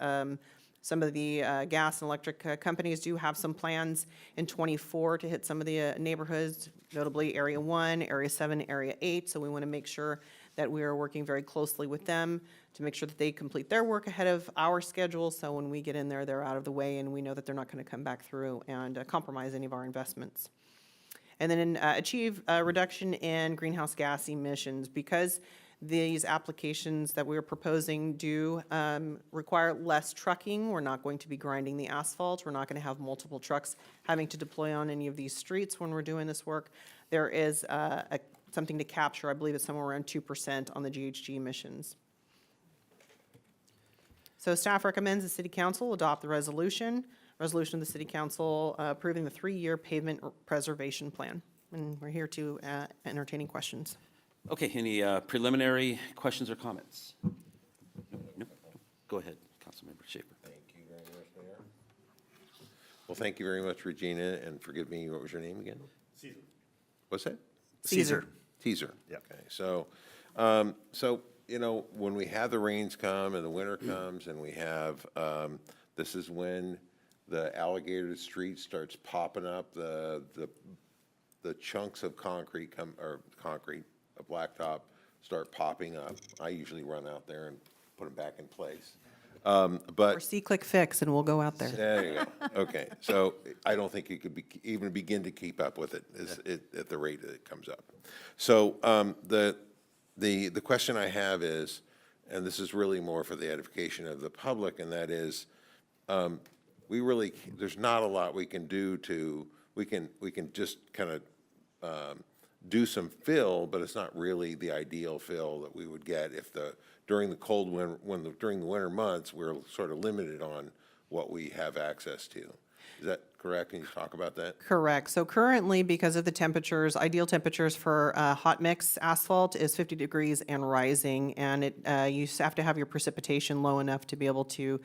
some of the gas and electric companies do have some plans in '24 to hit some of the neighborhoods, notably Area 1, Area 7, Area 8. So we want to make sure that we are working very closely with them to make sure that they complete their work ahead of our schedule. So when we get in there, they're out of the way and we know that they're not going to come back through and compromise any of our investments. And then achieve a reduction in greenhouse gas emissions. Because these applications that we're proposing do require less trucking. We're not going to be grinding the asphalt. We're not going to have multiple trucks having to deploy on any of these streets when we're doing this work. There is something to capture. I believe it's somewhere around 2% on the GHG emissions. So staff recommends the City Council adopt the resolution of the City Council approving the 3-year pavement preservation plan. And we're here to entertain any questions. Okay, any preliminary questions or comments? No? Go ahead, Councilmember Schaefer. Thank you very much, Mayor. Well, thank you very much, Regina, and forgive me, what was your name again? Caesar. What's that? Caesar. Teaser. Yeah. Okay, so, you know, when we have the rains come and the winter comes and we have, this is when the alligator street starts popping up, the chunks of concrete a blacktop start popping up. I usually run out there and put them back in place. But Or see, click, fix, and we'll go out there. there you go. Okay, so I don't think you could even begin to keep up with it at the rate that it comes up. So the question I have is, and this is really more for the edification of the public, and that is, there's not a lot we can do we can just kind of do some fill, but it's not really the ideal fill that we would get if during the cold winter, during the winter months, we're sort of limited on what we have access to. Is that correct? Can you talk about that? Correct. So currently, because of the temperatures, ideal temperatures for hot mix asphalt is 50 degrees and rising, and you have to have your precipitation low enough to be able to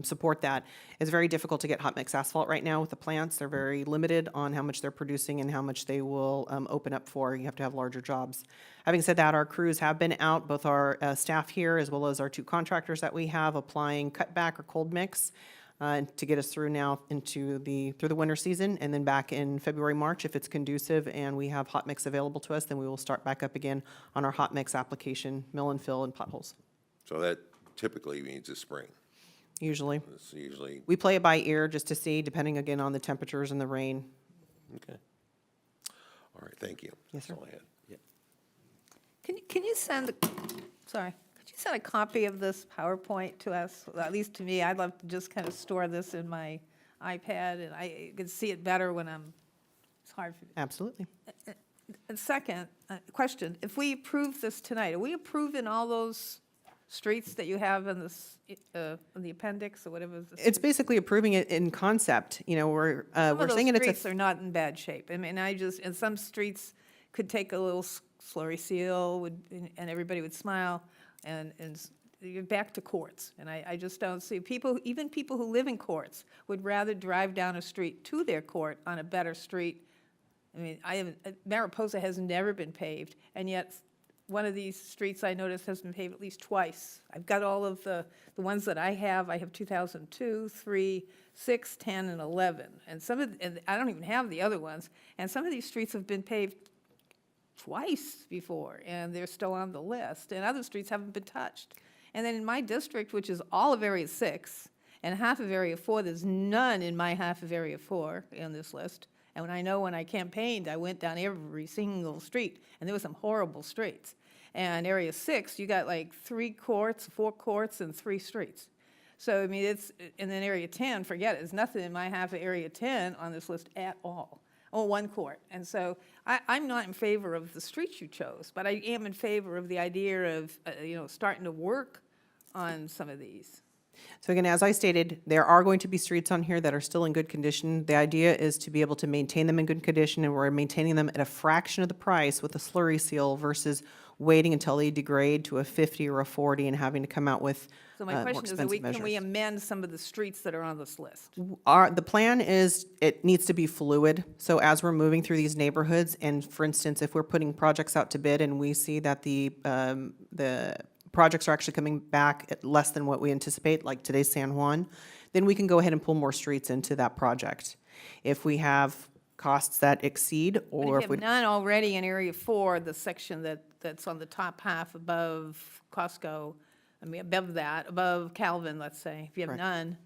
support that. It's very difficult to get hot mix asphalt right now with the plants. They're very limited on how much they're producing and how much they will open up for. You have to have larger jobs. Having said that, our crews have been out, both our staff here as well as our 2 contractors that we have, applying cutback or cold mix to get us through now through the winter season, and then back in February, March, if it's conducive and we have hot mix available to us, then we will start back up again on our hot mix application, mill and fill and potholes. So that typically means the spring. Usually. It's usually, We play it by ear just to see, depending again on the temperatures and the rain. okay. All right, thank you. Yes, sir. That's all I had. Can you send, could you send a copy of this PowerPoint to us? Well, at least to me, I'd love to just kind of store this in my iPad, and I can see it better when it's hard for me. Absolutely. And second, question, if we approve this tonight, are we approving all those streets that you have in this, in the appendix or whatever? It's basically approving it in concept. You know, we're saying Some of it's those streets are not in bad shape. I mean, and some streets could take a little slurry seal, and everybody would smile, and you're back to courts. And I just don't see, even people who live in courts would rather drive down a street to their court on a better street. I mean, Mariposa has never been paved, and yet one of these streets I noticed has been paved at least twice. I've got all of the ones that I have 2002, 3, 6, 10, and 11. And I don't even have the other ones. And some of these streets have been paved twice before, and they're still on the list. And other streets haven't been touched. And then in my district, which is all of Area 6 and half of Area 4, there's none in my half of Area 4 in this list. And when I campaigned, I went down every single street, and there were some horrible streets. And Area 6, you got like 3 courts, 4 courts, and 3 streets. So, I mean, and then Area 10, forget it, there's nothing in my half of Area 10 on this list at all. Oh, 1 court. And so I'm not in favor of the streets you chose, but I am in favor of the idea of, starting to work on some of these. So again, as I stated, there are going to be streets on here that are still in good condition. The idea is to be able to maintain them in good condition, and we're maintaining them at a fraction of the price with a slurry seal versus waiting until they degrade to a 50 or a 40 and having to come out with So more my question is, expensive can we measures. amend some of the streets that are on this list? The plan is it needs to be fluid. So as we're moving through these neighborhoods, and for instance, if we're putting projects out to bid and we see that the projects are actually coming back at less than what we anticipate, like today's San Juan, then we can go ahead and pull more streets into that project. If we have costs that exceed, But or if if you we, have none already in Area 4, the section that's on the top half above Costco, above Calvin, let's say, if you have Correct. none,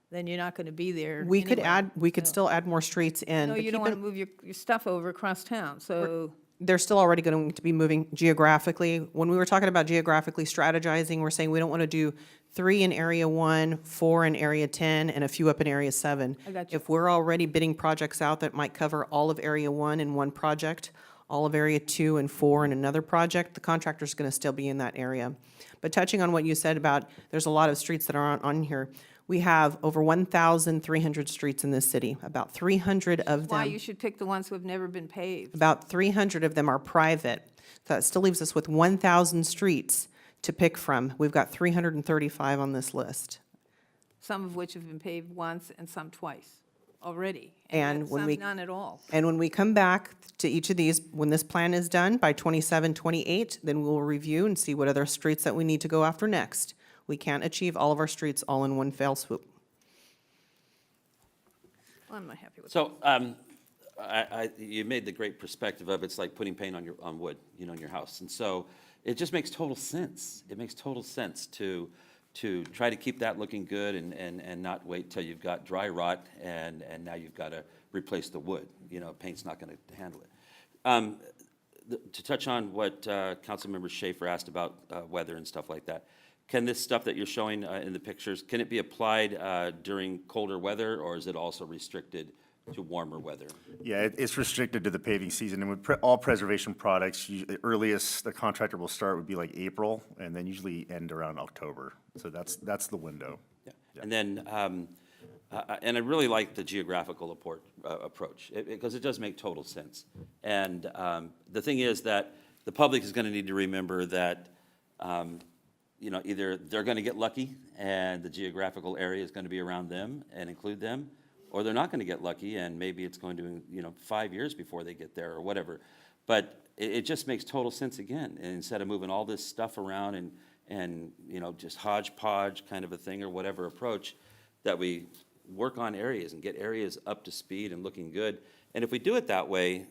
then you're not going to be there we could anyway. we could still add more streets in. No, but you don't keep want in- to move your stuff over across town, so. They're still already going to be moving geographically. When we were talking about geographically strategizing, we're saying we don't want to do 3 in Area 1, 4 in Area 10, and a few up in Area 7. I got you. If we're already bidding projects out that might cover all of Area 1 in one project, all of Area 2 and 4 in another project, the contractor's going to still be in that area. But touching on what you said about, there's a lot of streets that are on here. We have over 1,300 streets in this city. About 300 of Why them. you should pick the ones who have never been paved. About 300 of them are private. So that still leaves us with 1,000 streets to pick from. We've got 335 on this list. Some of which have been paved once and some twice already. And yet when some we- none at all. And when we come back to each of these, when this plan is done by 27, 28, then we'll review and see what other streets that we need to go after next. We can't achieve all of our streets all in one fell swoop. Well, I'm not happy with that. So, you made the great perspective of it's like putting paint on wood, in your house. And so it just makes total sense. It makes total sense to try to keep that looking good and not wait till you've got dry rot and now you've got to replace the wood. Paint's not going to handle it. To touch on what Councilmember Schaefer asked about weather and stuff like that, can this stuff that you're showing in the pictures, can it be applied during colder weather, or is it also restricted to warmer weather? Yeah, it's restricted to the paving season, and with all preservation products, the earliest the contractor will start would be like April, and then usually end around October. So that's the window. Yeah. And then, and I really like the geographical approach, because it does make total sense. And the thing is that the public is going to need to remember that, either they're going to get lucky and the geographical area is going to be around them and include them, or they're not going to get lucky and maybe it's going to, 5 years before they get there or whatever. But it just makes total sense again. And instead of moving all this stuff around and just hodgepodge kind of a thing or whatever approach, that we work on areas and get areas up to speed and looking good. And if we do it that way,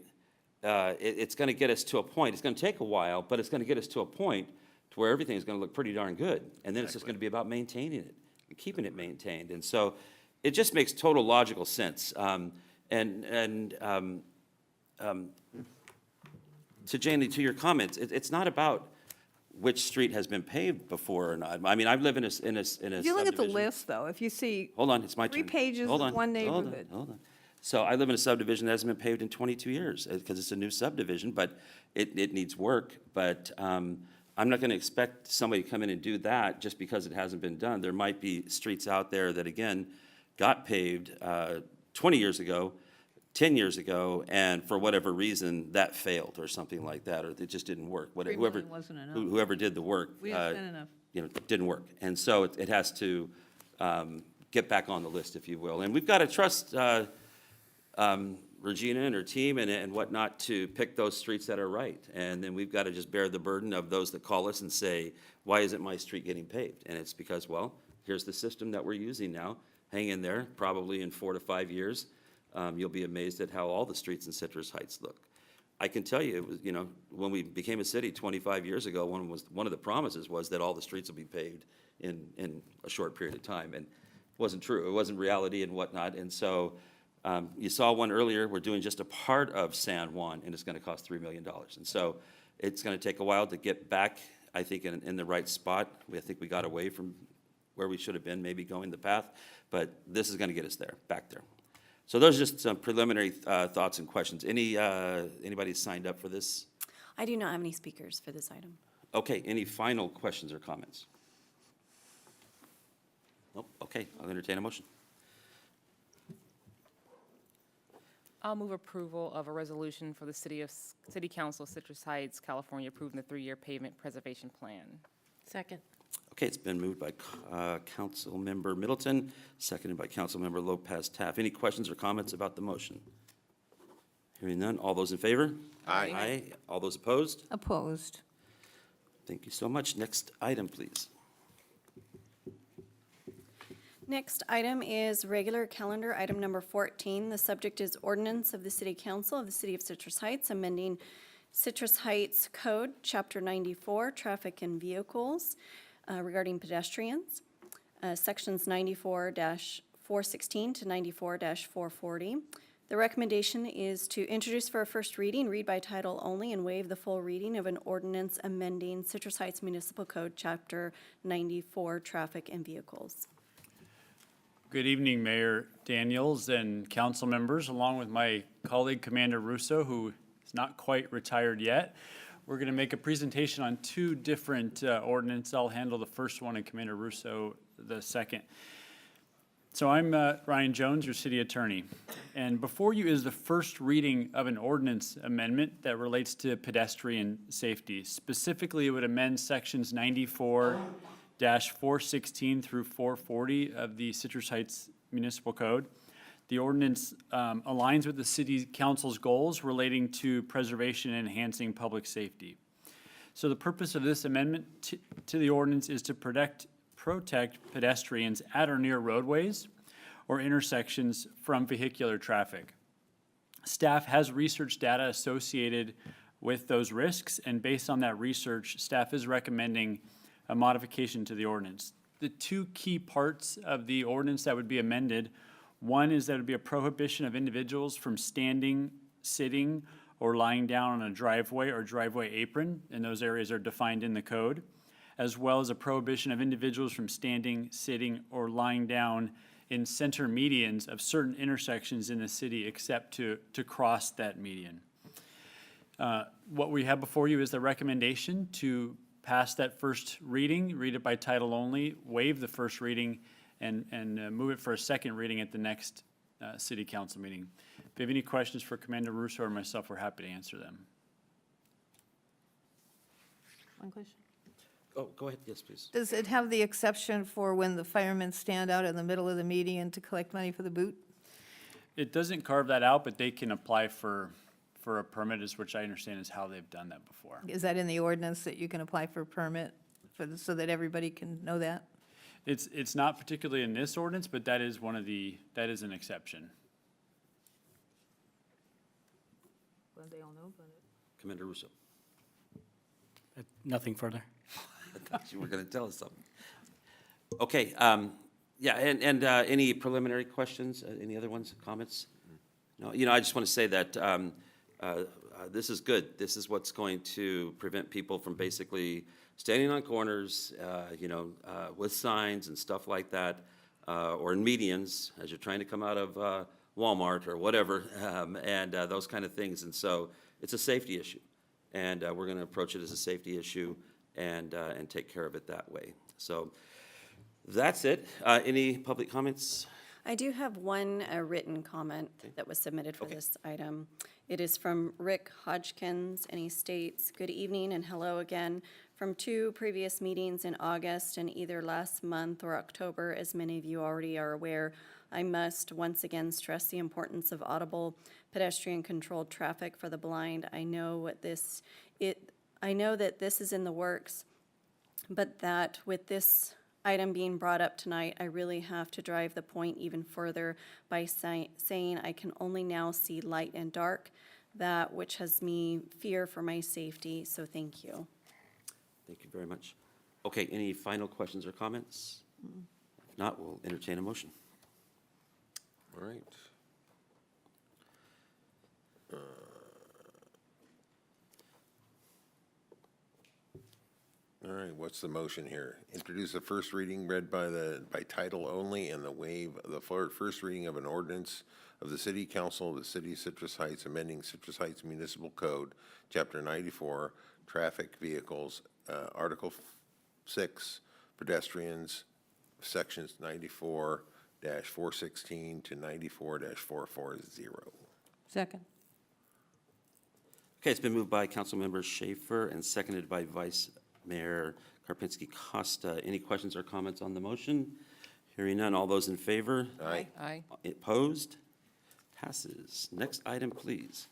it's going to get us to a point. It's going to take a while, but it's going to get us to a point to where everything is going to look pretty darn good. And then it's just going to be about maintaining it and keeping it maintained. And so it just makes total logical sense. To Janie, to your comments, it's not about which street has been paved before or not. I mean, I've lived in a If you look at the subdivision. list, though, if you see Hold on, it's my turn. 3 pages Hold of on, one hold on, neighborhood. Hold on. So I live in a subdivision that hasn't been paved in 22 years, because it's a new subdivision, but it needs work. But I'm not gonna expect somebody to come in and do that just because it hasn't been done. There might be streets out there that, again, got paved 20 years ago, 10 years ago, and for whatever reason, that failed or something like that, or it just didn't work. 3 Whoever, million wasn't enough. whoever did the work. We didn't spend enough. Didn't work. And so it has to get back on the list, if you will. And we've got to trust Regina and her team and whatnot to pick those streets that are right. And then we've got to just bear the burden of those that call us and say, why isn't my street getting paved? And it's because, well, here's the system that we're using now. Hang in there, probably in 4 to 5 years, you'll be amazed at how all the streets in Citrus Heights look. I can tell you, it was, when we became a city 25 years ago, one of the promises was that all the streets will be paved in a short period of time. And it wasn't true. It wasn't reality and whatnot. And so you saw one earlier, we're doing just a part of San Juan, and it's going to cost $3 million. And so it's going to take a while to get back, I think, in the right spot. I think we got away from where we should have been, maybe going the path, but this is going to get us there, back there. So those are just some preliminary thoughts and questions. Anybody signed up for this? I do not have any speakers for this item. Okay, any final questions or comments? Nope, okay, I'll entertain a motion. I'll move approval of a resolution for the City Council of Citrus Heights, California, approving the 3-year pavement preservation plan. Second. Okay, it's been moved by Councilmember Middleton, seconded by Councilmember Lopez Taff. Any questions or comments about the motion? Hearing none, all those in favor? Aye. Aye. All those opposed? Opposed. Thank you so much. Next item, please. Next item is regular calendar, item number 14. The subject is ordinance of the City Council of the City of Citrus Heights, amending Citrus Heights Code, Chapter 94, Traffic and Vehicles, regarding pedestrians, Sections 94-416 to 94-440. The recommendation is to introduce for a first reading, read by title only, and waive the full reading of an ordinance amending Citrus Heights Municipal Code, Chapter 94, Traffic and Vehicles. Good evening, Mayor Daniels and council members, along with my colleague Commander Russo, who is not quite retired yet. We're going to make a presentation on 2 different ordinances. I'll handle the first one and Commander Russo the second. So I'm Ryan Jones, your city attorney. And before you is the first reading of an ordinance amendment that relates to pedestrian safety. Specifically, it would amend sections 94-416 through 440 of the Citrus Heights Municipal Code. The ordinance aligns with the city council's goals relating to preservation and enhancing public safety. So the purpose of this amendment to the ordinance is to protect pedestrians at or near roadways or intersections from vehicular traffic. Staff has research data associated with those risks, and based on that research, staff is recommending a modification to the ordinance. The 2 key parts of the ordinance that would be amended, one is that it would be a prohibition of individuals from standing, sitting, or lying down on a driveway or driveway apron, and those areas are defined in the code, as well as a prohibition of individuals from standing, sitting, or lying down in center medians of certain intersections in the city except to cross that median. What we have before you is the recommendation to pass that first reading, read it by title only, waive the first reading, and move it for a second reading at the next city council meeting. If you have any questions for Commander Russo or myself, we're happy to answer them. One question. Oh, go ahead. Yes, please. Does it have the exception for when the firemen stand out in the middle of the median to collect money for the boot? It doesn't carve that out, but they can apply for a permit, which I understand is how they've done that before. Is that in the ordinance that you can apply for a permit so that everybody can know that? It's not particularly in this ordinance, but that is that is an exception. Well, they all know about it. Commander Russo. Nothing further. I thought you were going to tell us something. Okay, yeah, and any preliminary questions, any other ones, comments? No, I just want to say that this is good. This is what's going to prevent people from basically standing on corners, with signs and stuff like that, or in medians, as you're trying to come out of Walmart or whatever, and those kind of things. And so it's a safety issue. And we're going to approach it as a safety issue and take care of it that way. So that's it. Any public comments? I do have one written comment that was submitted for this item. It is from Rick Hodgkins, and he states, "Good evening and hello again. From 2 previous meetings in August and either last month or October, as many of you already are aware, I must once again stress the importance of audible pedestrian-controlled traffic for the blind. I know that this is in the works, but that with this item being brought up tonight, I really have to drive the point even further by saying I can only now see light and dark, that which has me fear for my safety, so thank you." Thank you very much. Okay, any final questions or comments? If not, we'll entertain a motion. All right. All right, what's the motion here? Introduce the first reading read by title only and waive the first reading of an ordinance of the City Council of the City of Citrus Heights amending Citrus Heights Municipal Code, Chapter 94, Traffic Vehicles, Article 6, Pedestrians, Sections 94-416 to 94-440. Second. Okay, it's been moved by Councilmember Schaefer and seconded by Vice Mayor Karpinski Costa. Any questions or comments on the motion? Hearing none, all those in favor? Aye. Aye. Opposed? Passes. Next item, please.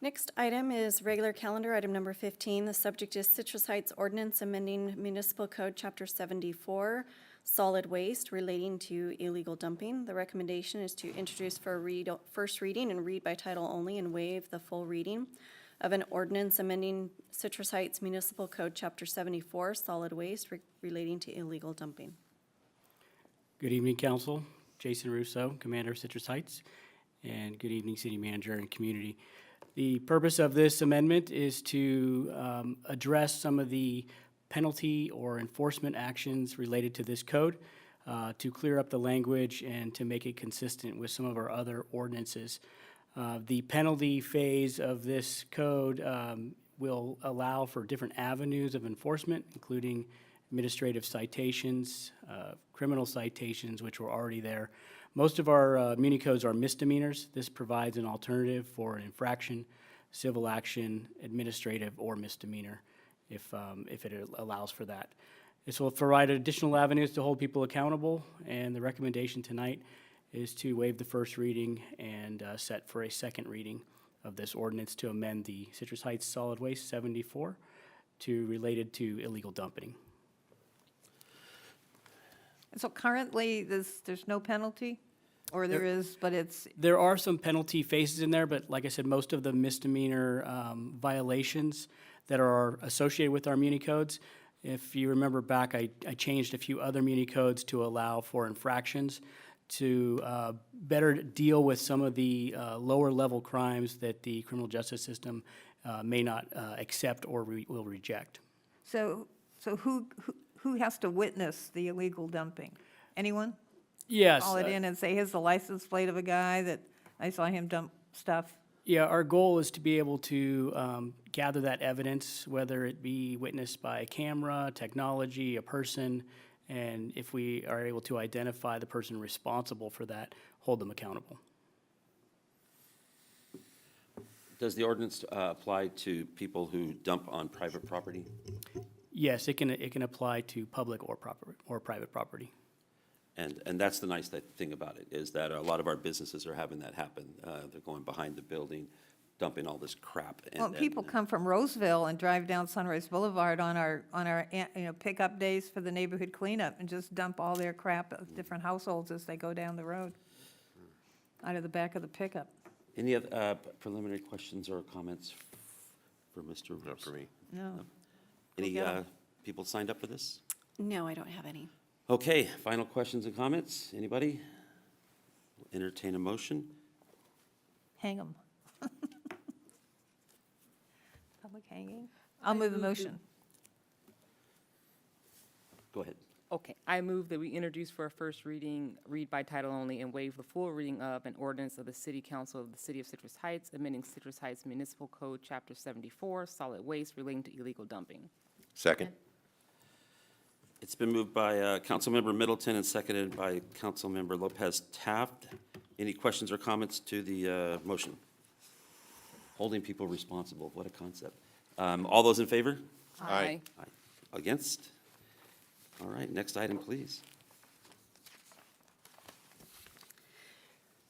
Next item is regular calendar, item number 15. The subject is Citrus Heights Ordinance amending Municipal Code, Chapter 74, Solid Waste relating to illegal dumping. The recommendation is to introduce for first reading and read by title only and waive the full reading of an ordinance amending Citrus Heights Municipal Code, Chapter 74, Solid Waste relating to illegal dumping. Good evening, Council. Jason Russo, Commander of Citrus Heights, and good evening, City Manager and community. The purpose of this amendment is to address some of the penalty or enforcement actions related to this code, to clear up the language and to make it consistent with some of our other ordinances. The penalty phase of this code will allow for different avenues of enforcement, including administrative citations, criminal citations, which were already there. Most of our muni codes are misdemeanors. This provides an alternative for an infraction, civil action, administrative, or misdemeanor, if it allows for that. This will provide additional avenues to hold people accountable, and the recommendation tonight is to waive the first reading and set for a second reading of this ordinance to amend the Citrus Heights Solid Waste 74 related to illegal dumping. So currently, there's no penalty? Or there is, but it's, There are some penalty phases in there, but like I said, most of the misdemeanor violations that are associated with our muni codes, if you remember back, I changed a few other muni codes to allow for infractions to better deal with some of the lower level crimes that the criminal justice system may not accept or will reject. so who has to witness the illegal dumping? Anyone? Yes. Call it in and say, here's the license plate of a guy that I saw him dump stuff? Yeah, our goal is to be able to gather that evidence, whether it be witnessed by a camera, technology, a person, and if we are able to identify the person responsible for that, hold them accountable. Does the ordinance apply to people who dump on private property? Yes, it can apply to public or private property. And that's the nice thing about it, is that a lot of our businesses are having that happen. They're going behind the building, dumping all this crap. Well, people come from Roseville and drive down Sunrise Boulevard on our pickup days for the neighborhood cleanup and just dump all their crap at different households as they go down the road out of the back of the pickup. Any other preliminary questions or comments for Mr. Russo? Not for me. No. Any Go get 'em. people signed up for this? No, I don't have any. Okay, final questions and comments? Anybody? Entertain a motion? Hang them. Public hanging? I'll move the motion. Go ahead. Okay, I move that we introduce for a first reading, read by title only, and waive the full reading of an ordinance of the City Council of the City of Citrus Heights, amending Citrus Heights Municipal Code, Chapter 74, solid waste relating to illegal dumping. Second. It's been moved by Councilmember Middleton and seconded by Councilmember Lopez Taft. Any questions or comments to the motion? Holding people responsible, what a concept. All those in favor? Aye. Aye. Against? All right, next item, please.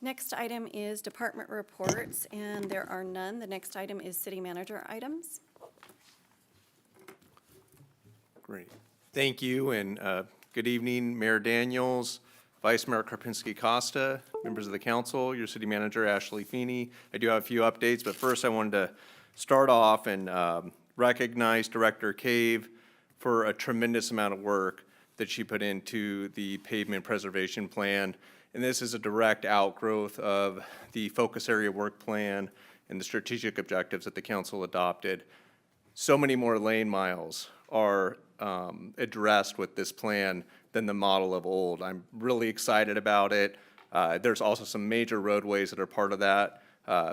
Next item is department reports, and there are none. The next item is city manager items. Great. Thank you, and good evening, Mayor Daniels, Vice Mayor Karpinski-Costa, members of the council, your city manager, Ashley Feeney. I do have a few updates, but first I wanted to start off and recognize Director Cave for a tremendous amount of work that she put into the pavement preservation plan. And this is a direct outgrowth of the focus area work plan and the strategic objectives that the council adopted. So many more lane miles are addressed with this plan than the model of old. I'm really excited about it. There's also some major roadways that are part of that.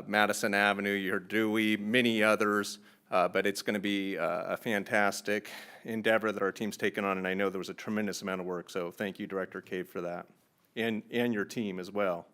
Madison Avenue, your Dewey, many others. But it's going to be a fantastic endeavor that our team's taken on, and I know there was a tremendous amount of work, so thank you, Director Cave, for that, and your team as well.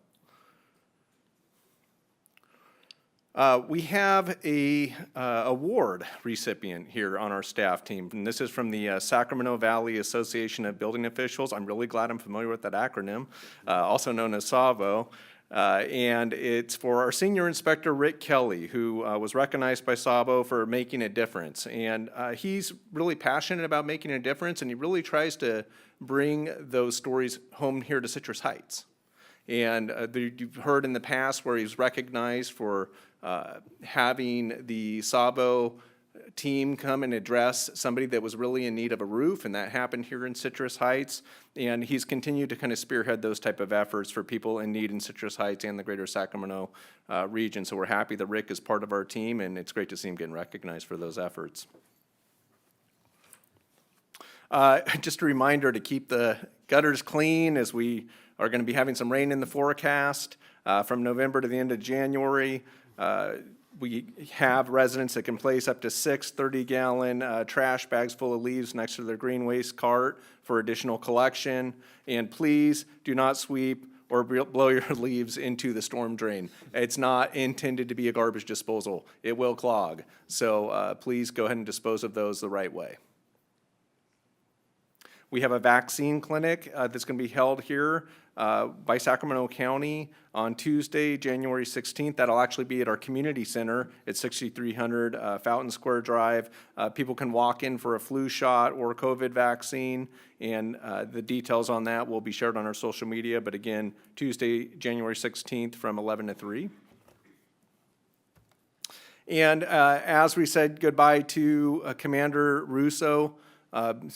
We have a award recipient here on our staff team, and this is from the Sacramento Valley Association of Building Officials. I'm really glad I'm familiar with that acronym, also known as SAVO. And it's for our senior inspector, Rick Kelly, who was recognized by SABO for making a difference. And he's really passionate about making a difference, and he really tries to bring those stories home here to Citrus Heights. And you've heard in the past where he's recognized for having the SABO team come and address somebody that was really in need of a roof, and that happened here in Citrus Heights. And he's continued to kind of spearhead those type of efforts for people in need in Citrus Heights and the greater Sacramento region. So we're happy that Rick is part of our team, and it's great to see him getting recognized for those efforts. Just a reminder to keep the gutters clean, as we are going to be having some rain in the forecast from November to the end of January. We have residents that can place up to 6 30-gallon trash bags full of leaves next to their green waste cart for additional collection. And please do not sweep or blow your leaves into the storm drain. It's not intended to be a garbage disposal. It will clog. So please go ahead and dispose of those the right way. We have a vaccine clinic that's going to be held here by Sacramento County on Tuesday, January 16th. That'll actually be at our community center at 6300 Fountain Square Drive. People can walk in for a flu shot or a COVID vaccine, and the details on that will be shared on our social media. But again, Tuesday, January 16th from 11 to 3. And as we said goodbye to Commander Russo,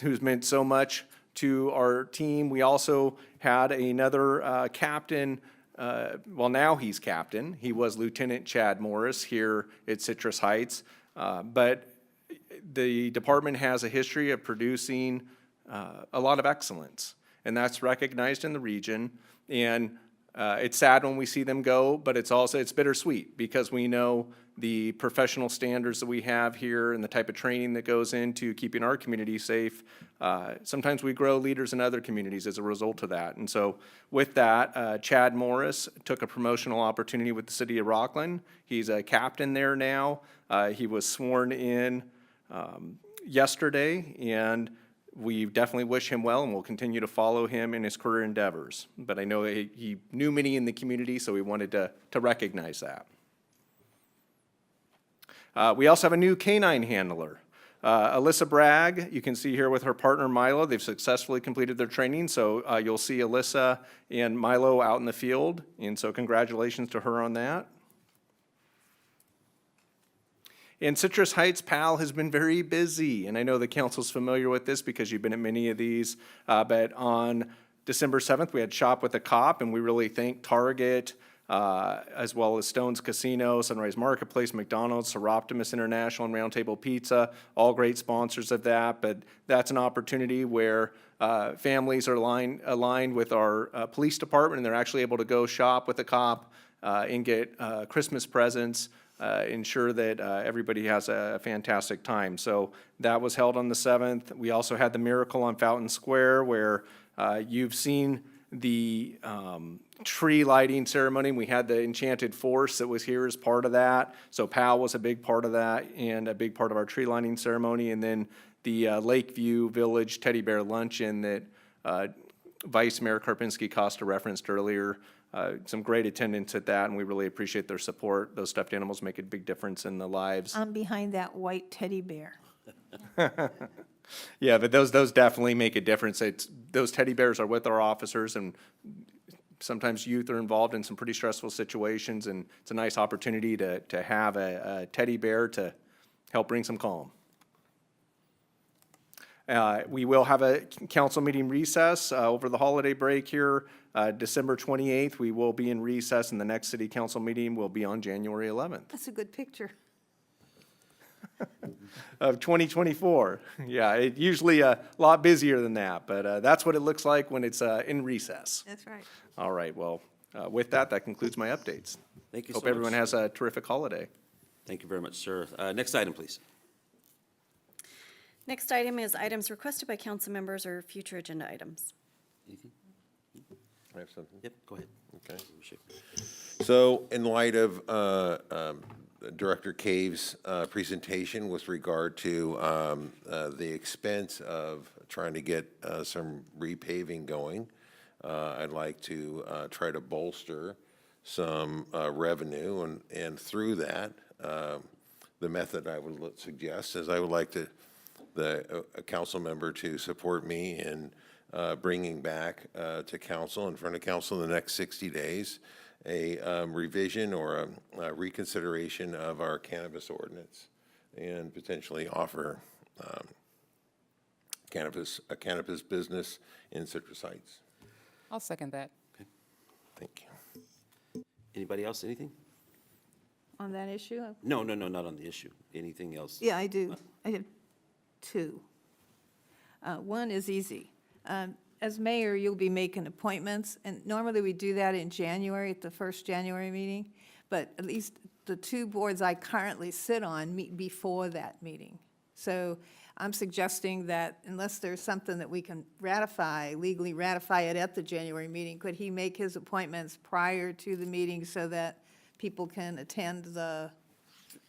who's meant so much to our team, we also had another captain. Well, now he's captain. He was Lieutenant Chad Morris here at Citrus Heights. But the department has a history of producing a lot of excellence, and that's recognized in the region. And it's sad when we see them go, but it's bittersweet, because we know the professional standards that we have here and the type of training that goes into keeping our community safe. Sometimes we grow leaders in other communities as a result of that. And so with that, Chad Morris took a promotional opportunity with the city of Rockland. He's a captain there now. He was sworn in yesterday, and we definitely wish him well, and we'll continue to follow him in his career endeavors. But I know he knew many in the community, so we wanted to recognize that. We also have a new canine handler, Alyssa Bragg. You can see here with her partner Milo. They've successfully completed their training, so you'll see Alyssa and Milo out in the field, and so congratulations to her on that. And Citrus Heights PAL has been very busy, and I know the council's familiar with this because you've been at many of these, but on December 7th, we had Shop with a Cop, and we really thank Target, as well as Stone's Casino, Sunrise Marketplace, McDonald's, Seroptimus International, and Round Table Pizza, all great sponsors of that. But that's an opportunity where families are aligned with our police department, and they're actually able to go shop with a cop and get Christmas presents, ensure that everybody has a fantastic time. So that was held on the 7th. We also had the Miracle on Fountain Square, where you've seen the tree lighting ceremony. We had the Enchanted Force that was here as part of that. So PAL was a big part of that and a big part of our tree lighting ceremony. And then the Lakeview Village Teddy Bear Luncheon that Vice Mayor Karpinski Costa referenced earlier. Some great attendance at that, and we really appreciate their support. Those stuffed animals make a big difference in the lives. I'm behind that white teddy bear. Yeah, but those definitely make a difference. Those teddy bears are with our officers, and sometimes youth are involved in some pretty stressful situations, and it's a nice opportunity to have a teddy bear to help bring some calm. We will have a council meeting recess over the holiday break here. December 28th, we will be in recess, and the next city council meeting will be on January 11th That's a good picture. of 2024. Yeah, it usually a lot busier than that, but that's what it looks like when it's in recess. That's right. All right, well, with that concludes my updates. Thank you so Hope everyone much. has a terrific holiday. Thank you very much, sir. Next item, please. Next item is items requested by council members or future agenda items. Anything? I have something. Yep, go ahead. Okay. So in light of Director Cave's presentation with regard to the expense of trying to get some repaving going, I'd like to try to bolster some revenue, and through that, the method I would suggest is I would like a council member to support me in bringing back to council, in front of council in the next 60 days, a revision or a reconsideration of our cannabis ordinance, and potentially offer a cannabis business in Citrus Heights. I'll second that. Thank you. Anybody else, anything? On that issue? No, not on the issue. Anything else? Yeah, I do. I have two. One is easy. As mayor, you'll be making appointments, and normally we do that in January, at the first January meeting, but at least the two boards I currently sit on meet before that meeting. So I'm suggesting that unless there's something that we can legally ratify it at the January meeting, could he make his appointments prior to the meeting so that people can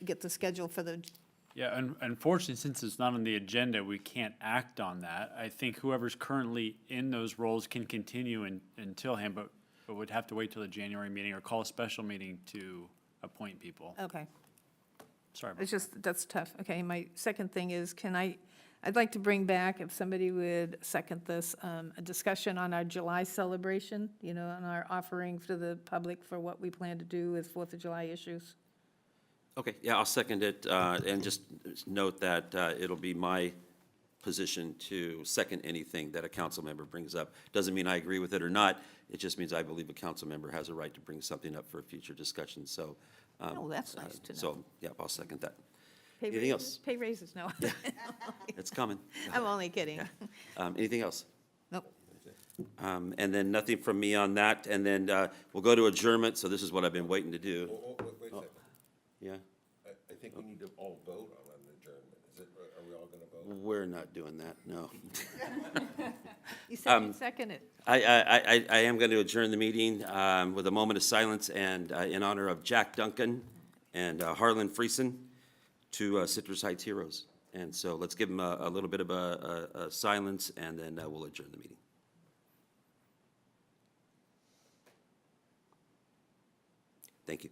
get the schedule for the. Yeah, unfortunately, since it's not on the agenda, we can't act on that. I think whoever's currently in those roles can continue until him, but would have to wait till the January meeting or call a special meeting to appoint people. Okay. Sorry about It's just, that's tough. Okay, my second thing is, I'd like to bring back, if somebody would second this, a discussion on our July celebration, on our offering to the public for what we plan to do with 4th of July issues. Okay, yeah, I'll second it, and just note that it'll be my position to second anything that a council member brings up. Doesn't mean I agree with it or not, it just means I believe a council member has a right to bring something up for a future discussion, so. Oh, that's nice to know. So, yeah, I'll second that. Pay Anything raises? else? Pay raises, no. It's coming. I'm only kidding. Anything else? Nope. And then nothing from me on that, and then we'll go to adjournment, so this is what I've been waiting to do. Wait a second. Yeah? I think we need to all vote on an adjournment. Are we all going to vote? We're not doing that, no. You said you'd second it. I am going to adjourn the meeting with a moment of silence and in honor of Jack Duncan and Harlan Friesen, two Citrus Heights heroes. And so let's give them a little bit of a silence, and then we'll adjourn the meeting. Thank you.